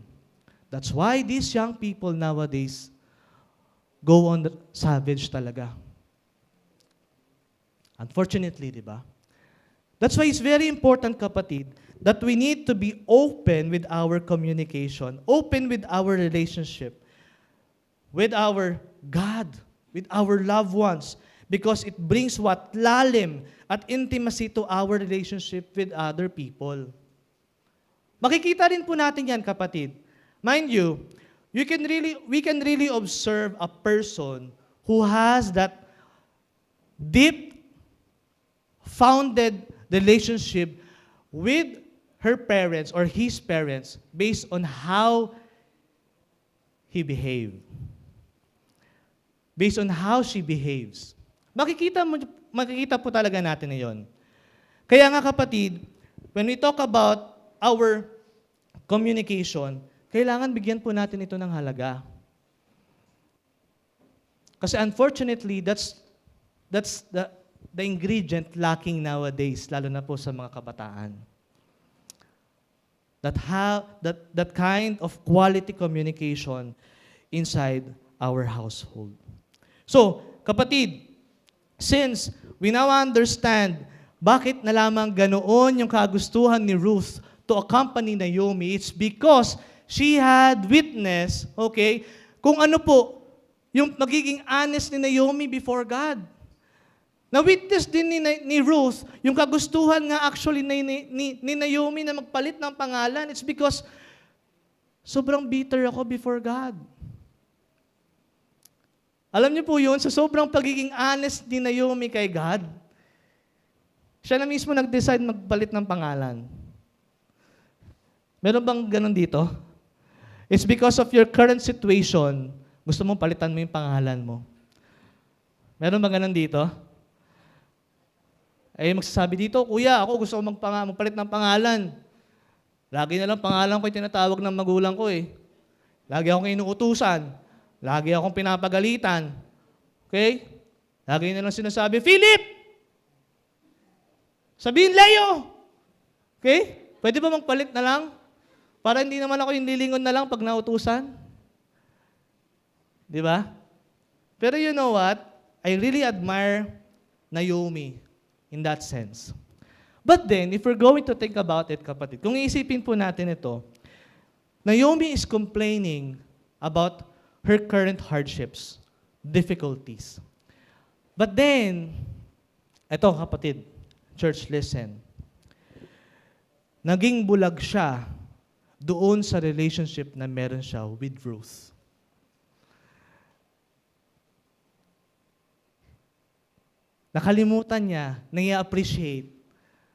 That's why these young people nowadays go on the savage talaga. Unfortunately, di ba? That's why it's very important, kapatid, that we need to be open with our communication, open with our relationship, with our God, with our loved ones, because it brings what? Lalim at intimacy to our relationship with other people. Makikita rin po natin yan, kapatid. Mind you, we can really observe a person who has that deep, founded relationship with her parents or his parents based on how he behaved. Based on how she behaves. Makikita po talaga natin na yun. Kaya nga kapatid, when we talk about our communication, kailangan bigyan po natin ito ng halaga. Kasi unfortunately, that's the ingredient lacking nowadays, lalo na po sa mga kabataan. That kind of quality communication inside our household. So, kapatid, since we now understand bakit na lamang ganoon yung kagustuhan ni Ruth to accompany Naomi, it's because she had witness, okay, kung ano po, yung magiging honest ni Naomi before God. Na-witness din ni Ruth, yung kagustuhan nga actually ni Naomi na magpalit ng pangalan. It's because sobrang bitter ako before God. Alam niyo po yun, sa sobrang pagiging honest ni Naomi kay God, siya na mismo nag-decide magpalit ng pangalan. Meron bang ganun dito? It's because of your current situation, gusto mong palitan mo yung pangalan mo. Meron bang ganun dito? Ay magsasabi dito, kuya, ako gusto ko magpalit ng pangalan. Lagi na lang pangalan ko yung tinatawag ng magulang ko eh. Lagi akong inuutusan. Lagi akong pinapagalitan. Okay? Lagi na lang sinasabi, Philip! Sabihin, Leo! Okay? Pwede ba magpalit na lang? Para hindi naman ako yung lilingon na lang pag nautusan. Di ba? Pero you know what? I really admire Naomi in that sense. But then, if we're going to think about it, kapatid, kung iisipin po natin ito, Naomi is complaining about her current hardships, difficulties. But then, eto kapatid, church, listen. Naging bulag siya doon sa relationship na meron siya with Ruth. Nakalimutan niya na i-appreciate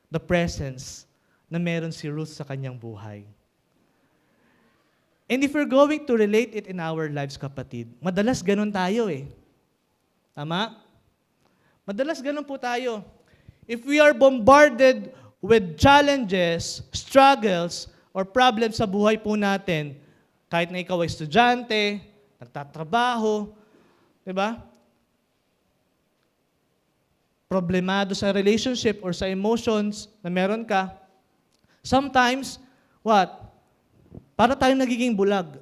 the presence na meron si Ruth sa kanyang buhay. And if we're going to relate it in our lives, kapatid, madalas ganun tayo eh. Tama? Madalas ganun po tayo. If we are bombarded with challenges, struggles, or problems sa buhay po natin, kahit na ikaw ay estudyante, nagtatrabaho, di ba? Problemado sa relationship or sa emotions na meron ka, sometimes, what? Para tayong nagiging bulag.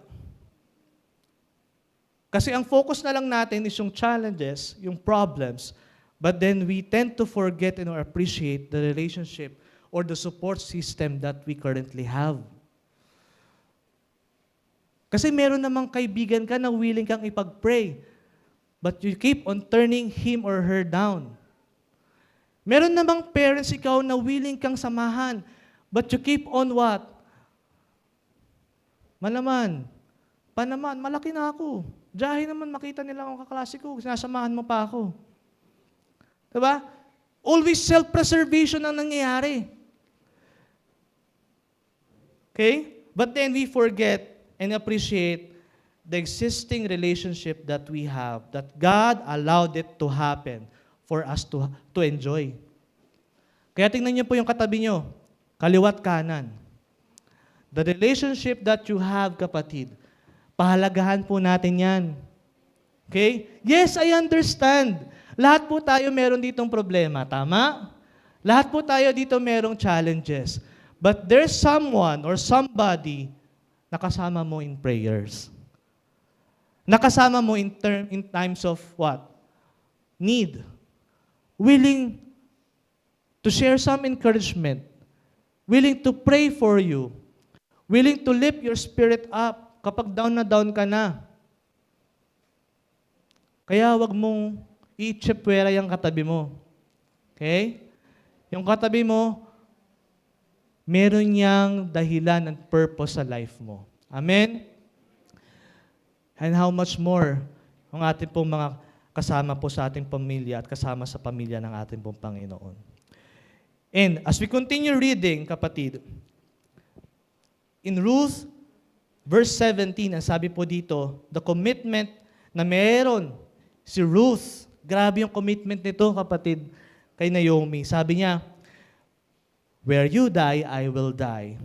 Kasi ang focus na lang natin is yung challenges, yung problems, but then we tend to forget and or appreciate the relationship or the support system that we currently have. Kasi meron namang kaibigan ka na willing kang ipag-pray, but you keep on turning him or her down. Meron namang parents ikaw na willing kang samahan, but you keep on what? Panaman, malaki na ako. Diyahin naman makita nila akong kaklase ko, sinasamahan mo pa ako. Diba? Always self-preservation ang nangyayari. Okay? But then we forget and appreciate the existing relationship that we have, that God allowed it to happen for us to enjoy. Kaya tingnan niyo po yung katabi niyo, kaliwat kanan. The relationship that you have, kapatid, pahalagahan po natin yan. Okay? Yes, I understand. Lahat po tayo meron ditong problema, tama? Lahat po tayo dito merong challenges. But there's someone or somebody na kasama mo in prayers. Nakasama mo in times of what? Need. Willing to share some encouragement. Willing to pray for you. Willing to lift your spirit up kapag down na down ka na. Kaya wag mong i-chepwera yung katabi mo. Okay? Yung katabi mo, meron niyang dahilan and purpose sa life mo. Amen? And how much more ang ating pong mga kasama po sa ating pamilya at kasama sa pamilya ng ating pong Panginoon. And as we continue reading, kapatid, in Ruth, verse 17, ang sabi po dito, the commitment na meron si Ruth, grabe yung commitment nito, kapatid, kay Naomi. Sabi niya, where you die, I will die,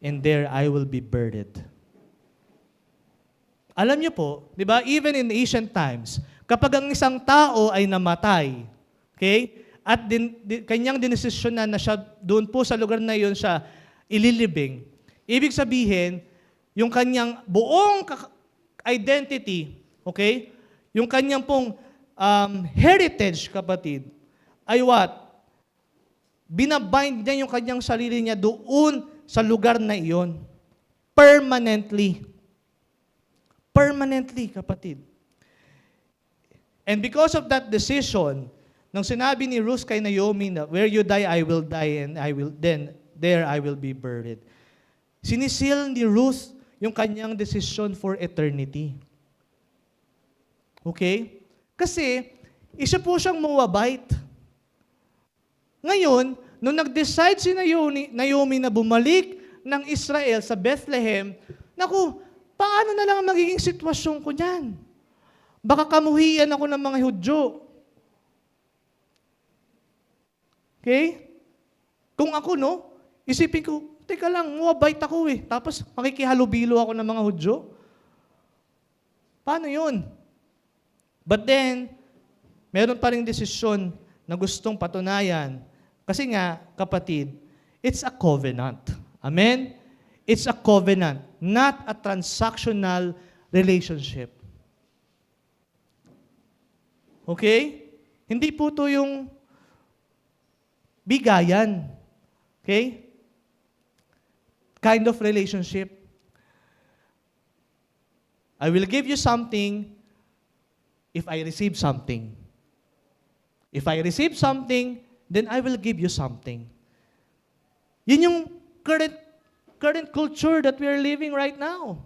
and there I will be buried. Alam niyo po, di ba, even in ancient times, kapag ang isang tao ay namatay, okay, at kanyang dinesisyon na siya doon po sa lugar na iyon siya ililibing, ibig sabihin, yung kanyang buong identity, okay, yung kanyang pong heritage, kapatid, ay what? Binabind niya yung kanyang sarili niya doon sa lugar na iyon. Permanently. Permanently, kapatid. And because of that decision, nang sinabi ni Ruth kay Naomi na, where you die, I will die, and there I will be buried. Sinisil ni Ruth yung kanyang decision for eternity. Okay? Kasi, isa po siyang Moabite. Ngayon, nung nag-decide si Naomi na bumalik ng Israel sa Bethlehem, naku, paano na lang ang magiging sitwasyon ko niyan? Baka kamuhian ako ng mga Hudyo. Okay? Kung ako, no, isipin ko, teka lang, Moabite ako eh. Tapos makikihalubilo ako ng mga Hudyo. Paano yun? But then, meron pa rin desisyon na gustong patunayan. Kasi nga, kapatid, it's a covenant. Amen? It's a covenant, not a transactional relationship. Okay? Hindi po ito yung bigayan. Okay? Kind of relationship. I will give you something if I receive something. If I receive something, then I will give you something. Yun yung current culture that we are living right now.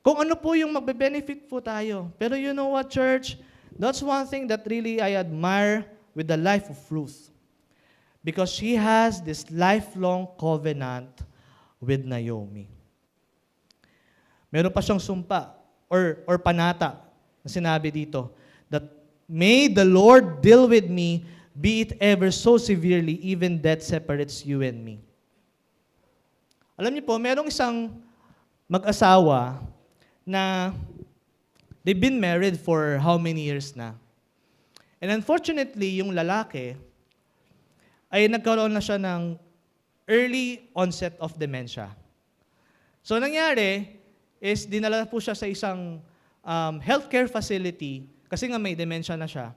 Kung ano po yung magbe-benefit po tayo. Pero you know what, church? That's one thing that really I admire with the life of Ruth. Because she has this lifelong covenant with Naomi. Meron pa siyang sumpa or panata na sinabi dito that May the Lord deal with me, be it ever so severely, even death separates you and me. Alam niyo po, merong isang mag-asawa na they've been married for how many years na. And unfortunately, yung lalaki ay nagkaroon na siya ng early onset of dementia. So nangyari is dinala po siya sa isang healthcare facility kasi nga may dementia na siya.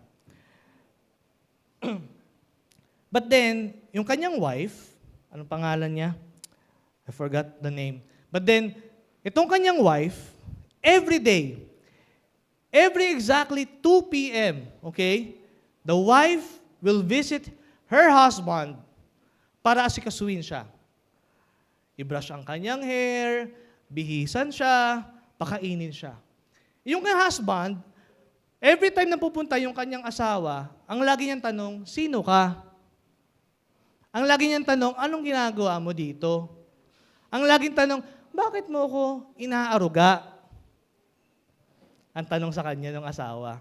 But then, yung kanyang wife, anong pangalan niya? I forgot the name. But then, itong kanyang wife, every day, every exactly 2 p.m., okay, the wife will visit her husband para asikasuhin siya. I-brush ang kanyang hair, bihisan siya, pakainin siya. Yung kanyang husband, every time na pupunta yung kanyang asawa, ang lagi niyang tanong, sino ka? Ang lagi niyang tanong, anong ginagawa mo dito? Ang laging tanong, bakit mo ako inaaruga? Ang tanong sa kanya ng asawa.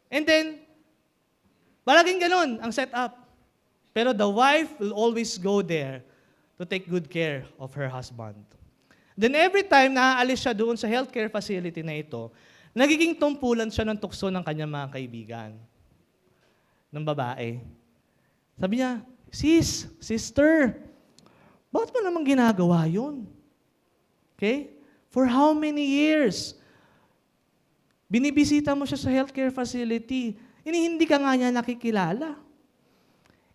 And then, palaging ganun ang setup. Pero the wife will always go there to take good care of her husband. Then every time na aalis siya doon sa healthcare facility na ito, nagiging tumpulan siya ng tukso ng kanyang mga kaibigan. Ng babae. Sabi niya, sister, bakit mo naman ginagawa yun? Okay? For how many years? Binibisita mo siya sa healthcare facility. Hindi ka nga niya nakikilala.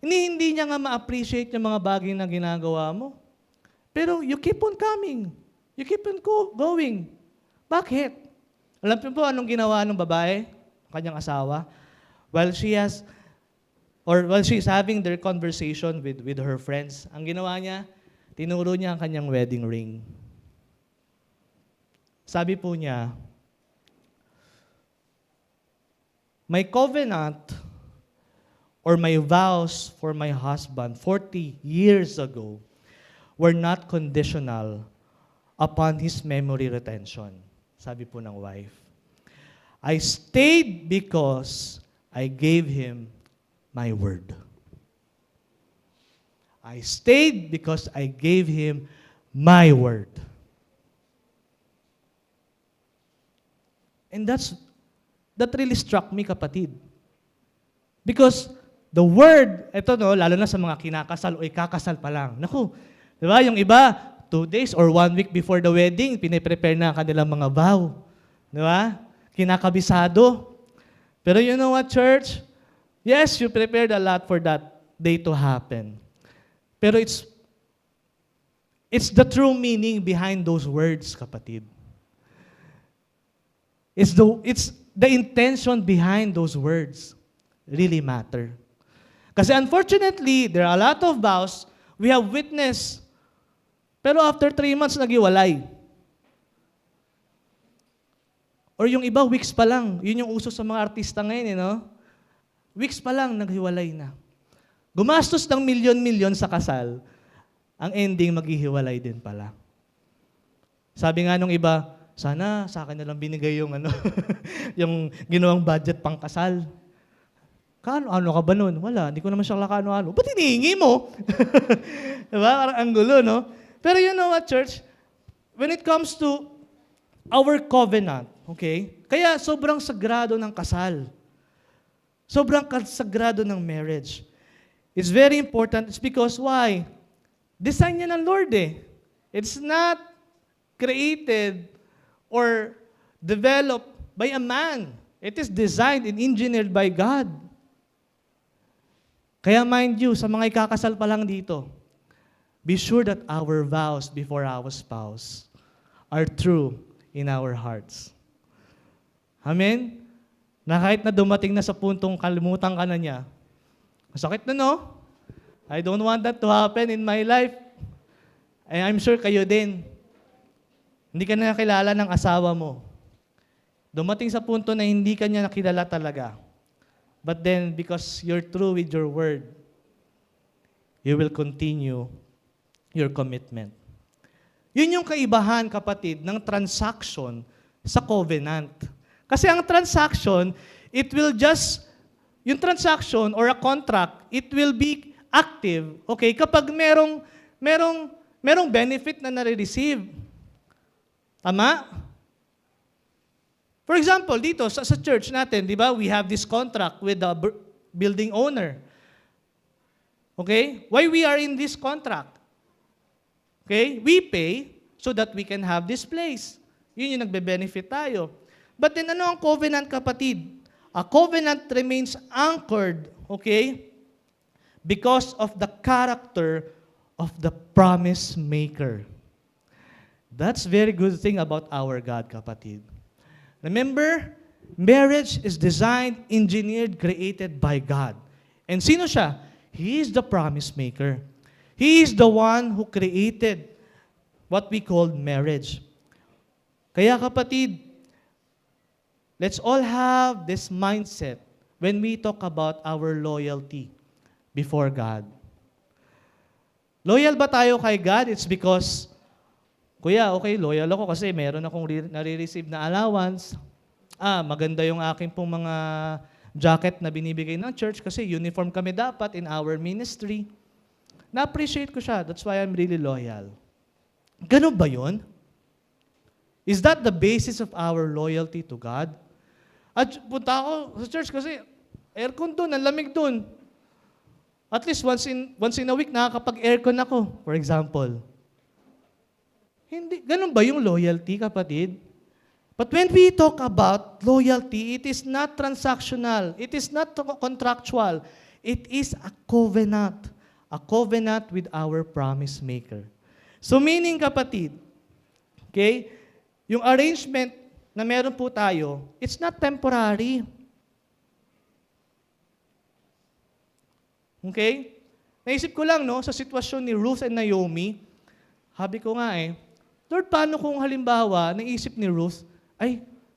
Hindi niya nga ma-appreciate yung mga bagay na ginagawa mo. Pero you keep on coming. You keep on going. Bakit? Alam niyo po anong ginawa ng babae, kanyang asawa? While she's having their conversation with her friends, ang ginawa niya, tinuro niya ang kanyang wedding ring. Sabi po niya, my covenant or my vows for my husband 40 years ago were not conditional upon his memory retention. Sabi po ng wife. I stayed because I gave him my word. I stayed because I gave him my word. And that really struck me, kapatid. Because the word, ito no, lalo na sa mga kinakasal o ikakasal pa lang. Naku, di ba, yung iba, 2 days or 1 week before the wedding, piniprepare na kanilang mga vow. Di ba? Kinakabisado. Pero you know what, church? Yes, you prepared a lot for that day to happen. Pero it's the true meaning behind those words, kapatid. It's the intention behind those words really matter. Kasi unfortunately, there are a lot of vows we have witnessed, pero after 3 months, nagiwalay. Or yung iba, weeks pa lang. Yun yung uso sa mga artista ngayon, no? Weeks pa lang, naghiwalay na. Gumastos ng milyon-milyon sa kasal, ang ending maghihiwalay din pala. Sabi nga nung iba, sana sa akin na lang binigay yung yung ginawang budget pang kasal. Ano ka ba nun? Wala, hindi ko naman siya lakano-ano. Ba't hinihingi mo? Diba? Parang ang gulo, no? Pero you know what, church? When it comes to our covenant, okay? Kaya sobrang sagrado ng kasal. Sobrang sagrado ng marriage. It's very important. It's because why? Design niya ng Lord eh. It's not created or developed by a man. It is designed and engineered by God. Kaya mind you, sa mga ikakasal pa lang dito, be sure that our vows before our spouse are true in our hearts. Amen? Na kahit na dumating na sa puntong kalimutan ka na niya, masakit na, no? I don't want that to happen in my life. And I'm sure kayo din. Hindi ka na nakilala ng asawa mo. Dumating sa punto na hindi ka niya nakilala talaga. But then, because you're true with your word, you will continue your commitment. Yun yung kaibahan, kapatid, ng transaction sa covenant. Kasi ang transaction it will just, yung transaction or a contract, it will be active, okay, kapag merong benefit na nare-receive. Tama? For example, dito sa church natin, di ba, we have this contract with the building owner. Okay? Why we are in this contract? Okay? We pay so that we can have this place. Yun yung nagbe-benefit tayo. But then ano ang covenant, kapatid? A covenant remains anchored, okay, because of the character of the promise maker. That's very good thing about our God, kapatid. Remember, marriage is designed, engineered, created by God. And sino siya? He is the promise maker. He is the one who created what we call marriage. Kaya kapatid, let's all have this mindset when we talk about our loyalty before God. Loyal ba tayo kay God? It's because, kuya, okay, loyal ako kasi meron akong nare-receive na allowance. Maganda yung aking pong mga jacket na binibigay ng church kasi uniform kami dapat in our ministry. Na-appreciate ko siya. That's why I'm really loyal. Ganun ba yun? Is that the basis of our loyalty to God? At punta ako sa church kasi aircon doon, ang lamig doon. At least once in a week nakakapag-aircon ako, for example. Hindi, ganun ba yung loyalty, kapatid? But when we talk about loyalty, it is not transactional. It is not contractual. It is a covenant. A covenant with our promise maker. So meaning, kapatid, okay, yung arrangement na meron po tayo, it's not temporary. Okay? Naisip ko lang, no, sa sitwasyon ni Ruth and Naomi, habi ko nga Lord, paano kung halimbawa, naisip ni Ruth,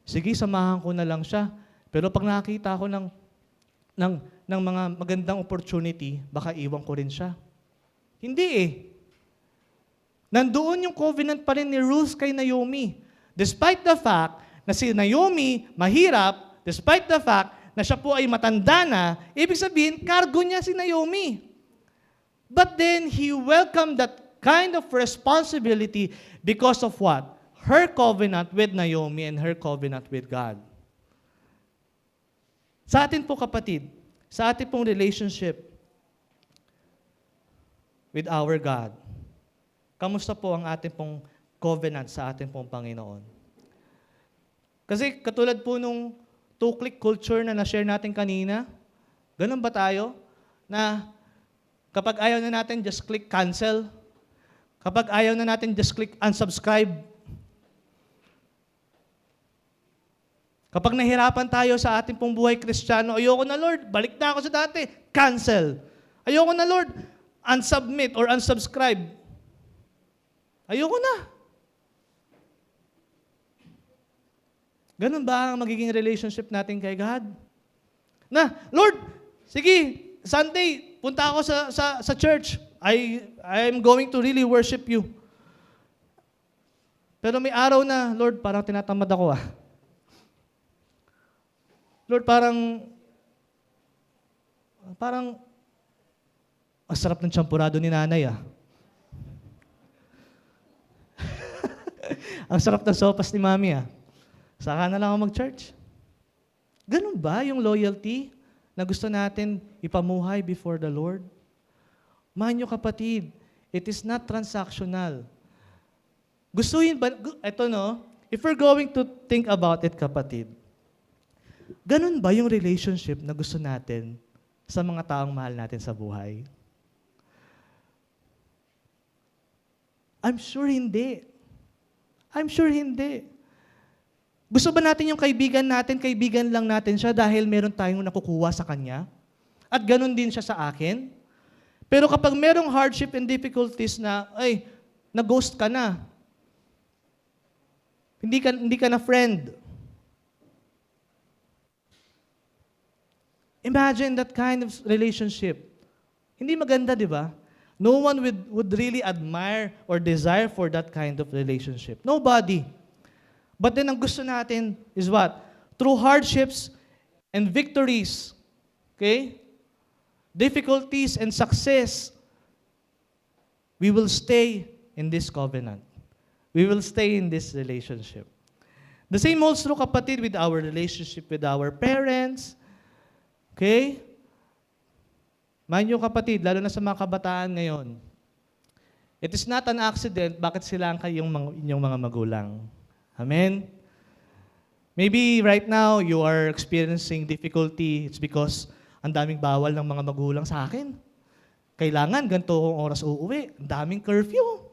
sige, samahan ko na lang siya. Pero pag nakita ko ng mga magandang opportunity, baka iwan ko rin siya. Hindi Nandoon yung covenant pa rin ni Ruth kay Naomi. Despite the fact na si Naomi mahirap, despite the fact na siya po ay matanda na, ibig sabihin, cargo niya si Naomi. But then, he welcomed that kind of responsibility because of what? Her covenant with Naomi and her covenant with God. Sa atin po, kapatid, sa atin pong relationship with our God, kamusta po ang ating pong covenant sa ating pong Panginoon? Kasi katulad po nung two-click culture na na-share natin kanina, ganun ba tayo? Na kapag ayaw na natin, just click cancel. Kapag ayaw na natin, just click unsubscribe. Kapag nahirapan tayo sa ating pong buhay Kristiyano, ayoko na Lord, balik na ako sa dati, cancel. Ayoko na Lord, unsubmit or unsubscribe. Ayoko na. Ganun ba ang magiging relationship natin kay God? Na, Lord, sige, Sunday, punta ako sa church. I'm going to really worship you. Pero may araw na, Lord, parang tinatamad ako Lord, parang, ang sarap ng champurado ni nanay Ang sarap ng sopas ni mami Saka na lang ako mag-church. Ganun ba yung loyalty na gusto natin ipamuhay before the Lord? Mahal nyo kapatid, it is not transactional. Gustuhin ba, if we're going to think about it kapatid, ganun ba yung relationship na gusto natin sa mga taong mahal natin sa buhay? I'm sure hindi. Gusto ba natin yung kaibigan natin, kaibigan lang natin siya dahil meron tayong nakukuha sa kanya? At ganun din siya sa akin? Pero kapag merong hardship and difficulties na, na-ghost ka na, hindi ka na friend. Imagine that kind of relationship. Hindi maganda, di ba? No one would really admire or desire for that kind of relationship. Nobody. But then ang gusto natin is what? Through hardships and victories, okay? Difficulties and success, we will stay in this covenant. We will stay in this relationship. The same holds true, kapatid, with our relationship with our parents. Okay? Mind you, kapatid, lalo na sa mga kabataan ngayon, it is not an accident bakit sila ang inyong mga magulang. Amen? Maybe right now, you are experiencing difficulty. It's because ang daming bawal ng mga magulang sa akin. Kailangan, ganito akong oras uuwi. Ang daming curfew.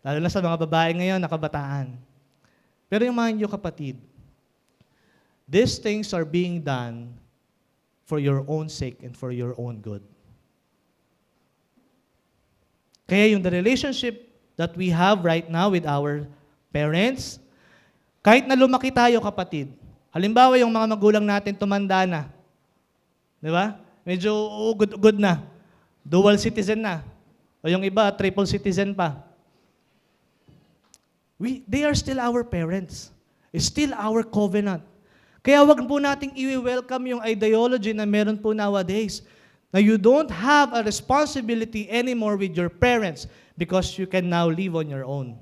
Lalo na sa mga babae ngayon, nakabataan. Pero yung mga inyo, kapatid, these things are being done for your own sake and for your own good. Kaya yung the relationship that we have right now with our parents, kahit na lumaki tayo, kapatid, halimbawa yung mga magulang natin tumanda na, di ba? Medyo good na, dual citizen na, o yung iba, triple citizen pa. They are still our parents. It's still our covenant. Kaya wag po nating i-welcome yung ideology na meron po nowadays na you don't have a responsibility anymore with your parents because you can now live on your own.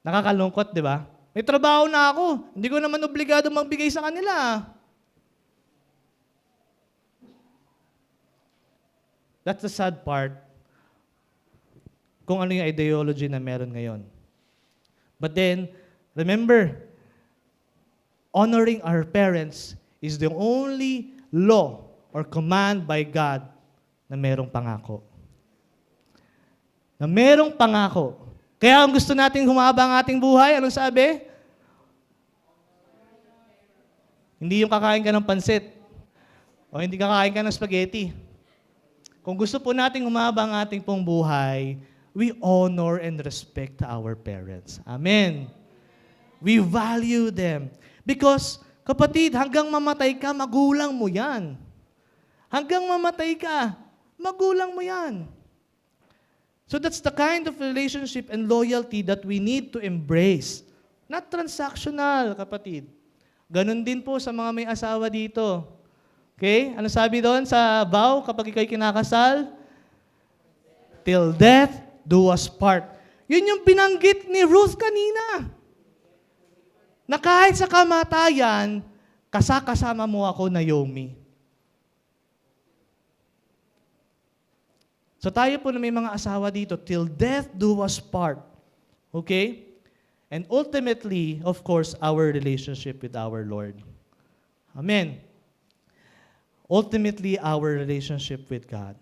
Nakakalungkot, di ba? May trabaho na ako. Hindi ko naman obligado magbigay sa kanila. That's the sad part kung ano yung ideology na meron ngayon. But then, remember, honoring our parents is the only law or command by God na merong pangako. Na merong pangako. Kaya ang gusto nating humaba ang ating buhay, anong sabi? Hindi yung kakain ka ng pansit o hindi kakain ka ng spaghetti. Kung gusto po nating humaba ang ating pong buhay, we honor and respect our parents. Amen. We value them. Because, kapatid, hanggang mamatay ka, magulang mo yan. Hanggang mamatay ka, magulang mo yan. So that's the kind of relationship and loyalty that we need to embrace. Not transactional, kapatid. Ganon din po sa mga may asawa dito. Okay? Ano sabi doon sa vow kapag ikaw'y kinakasal? Till death do us part. Yun yung binanggit ni Ruth kanina. Na kahit sa kamatayan, kasama mo ako, Naomi. So tayo po na may mga asawa dito, till death do us part. Okay? And ultimately, of course, our relationship with our Lord. Amen. Ultimately, our relationship with God.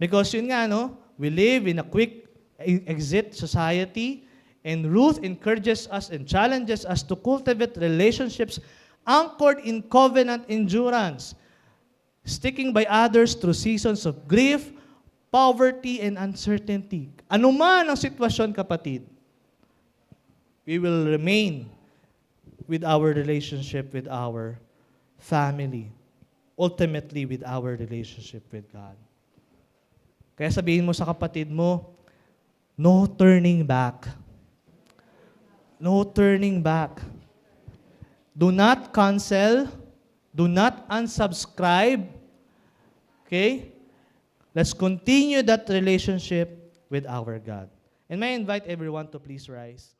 Because yun nga, no? We live in a quick exit society, and Ruth encourages us and challenges us to cultivate relationships anchored in covenant endurance, sticking by others through seasons of grief, poverty, and uncertainty. Ano man ang sitwasyon, kapatid, we will remain with our relationship with our family, ultimately with our relationship with God. Kaya sabihin mo sa kapatid mo, no turning back. No turning back. Do not cancel. Do not unsubscribe. Okay? Let's continue that relationship with our God. And may I invite everyone to please rise.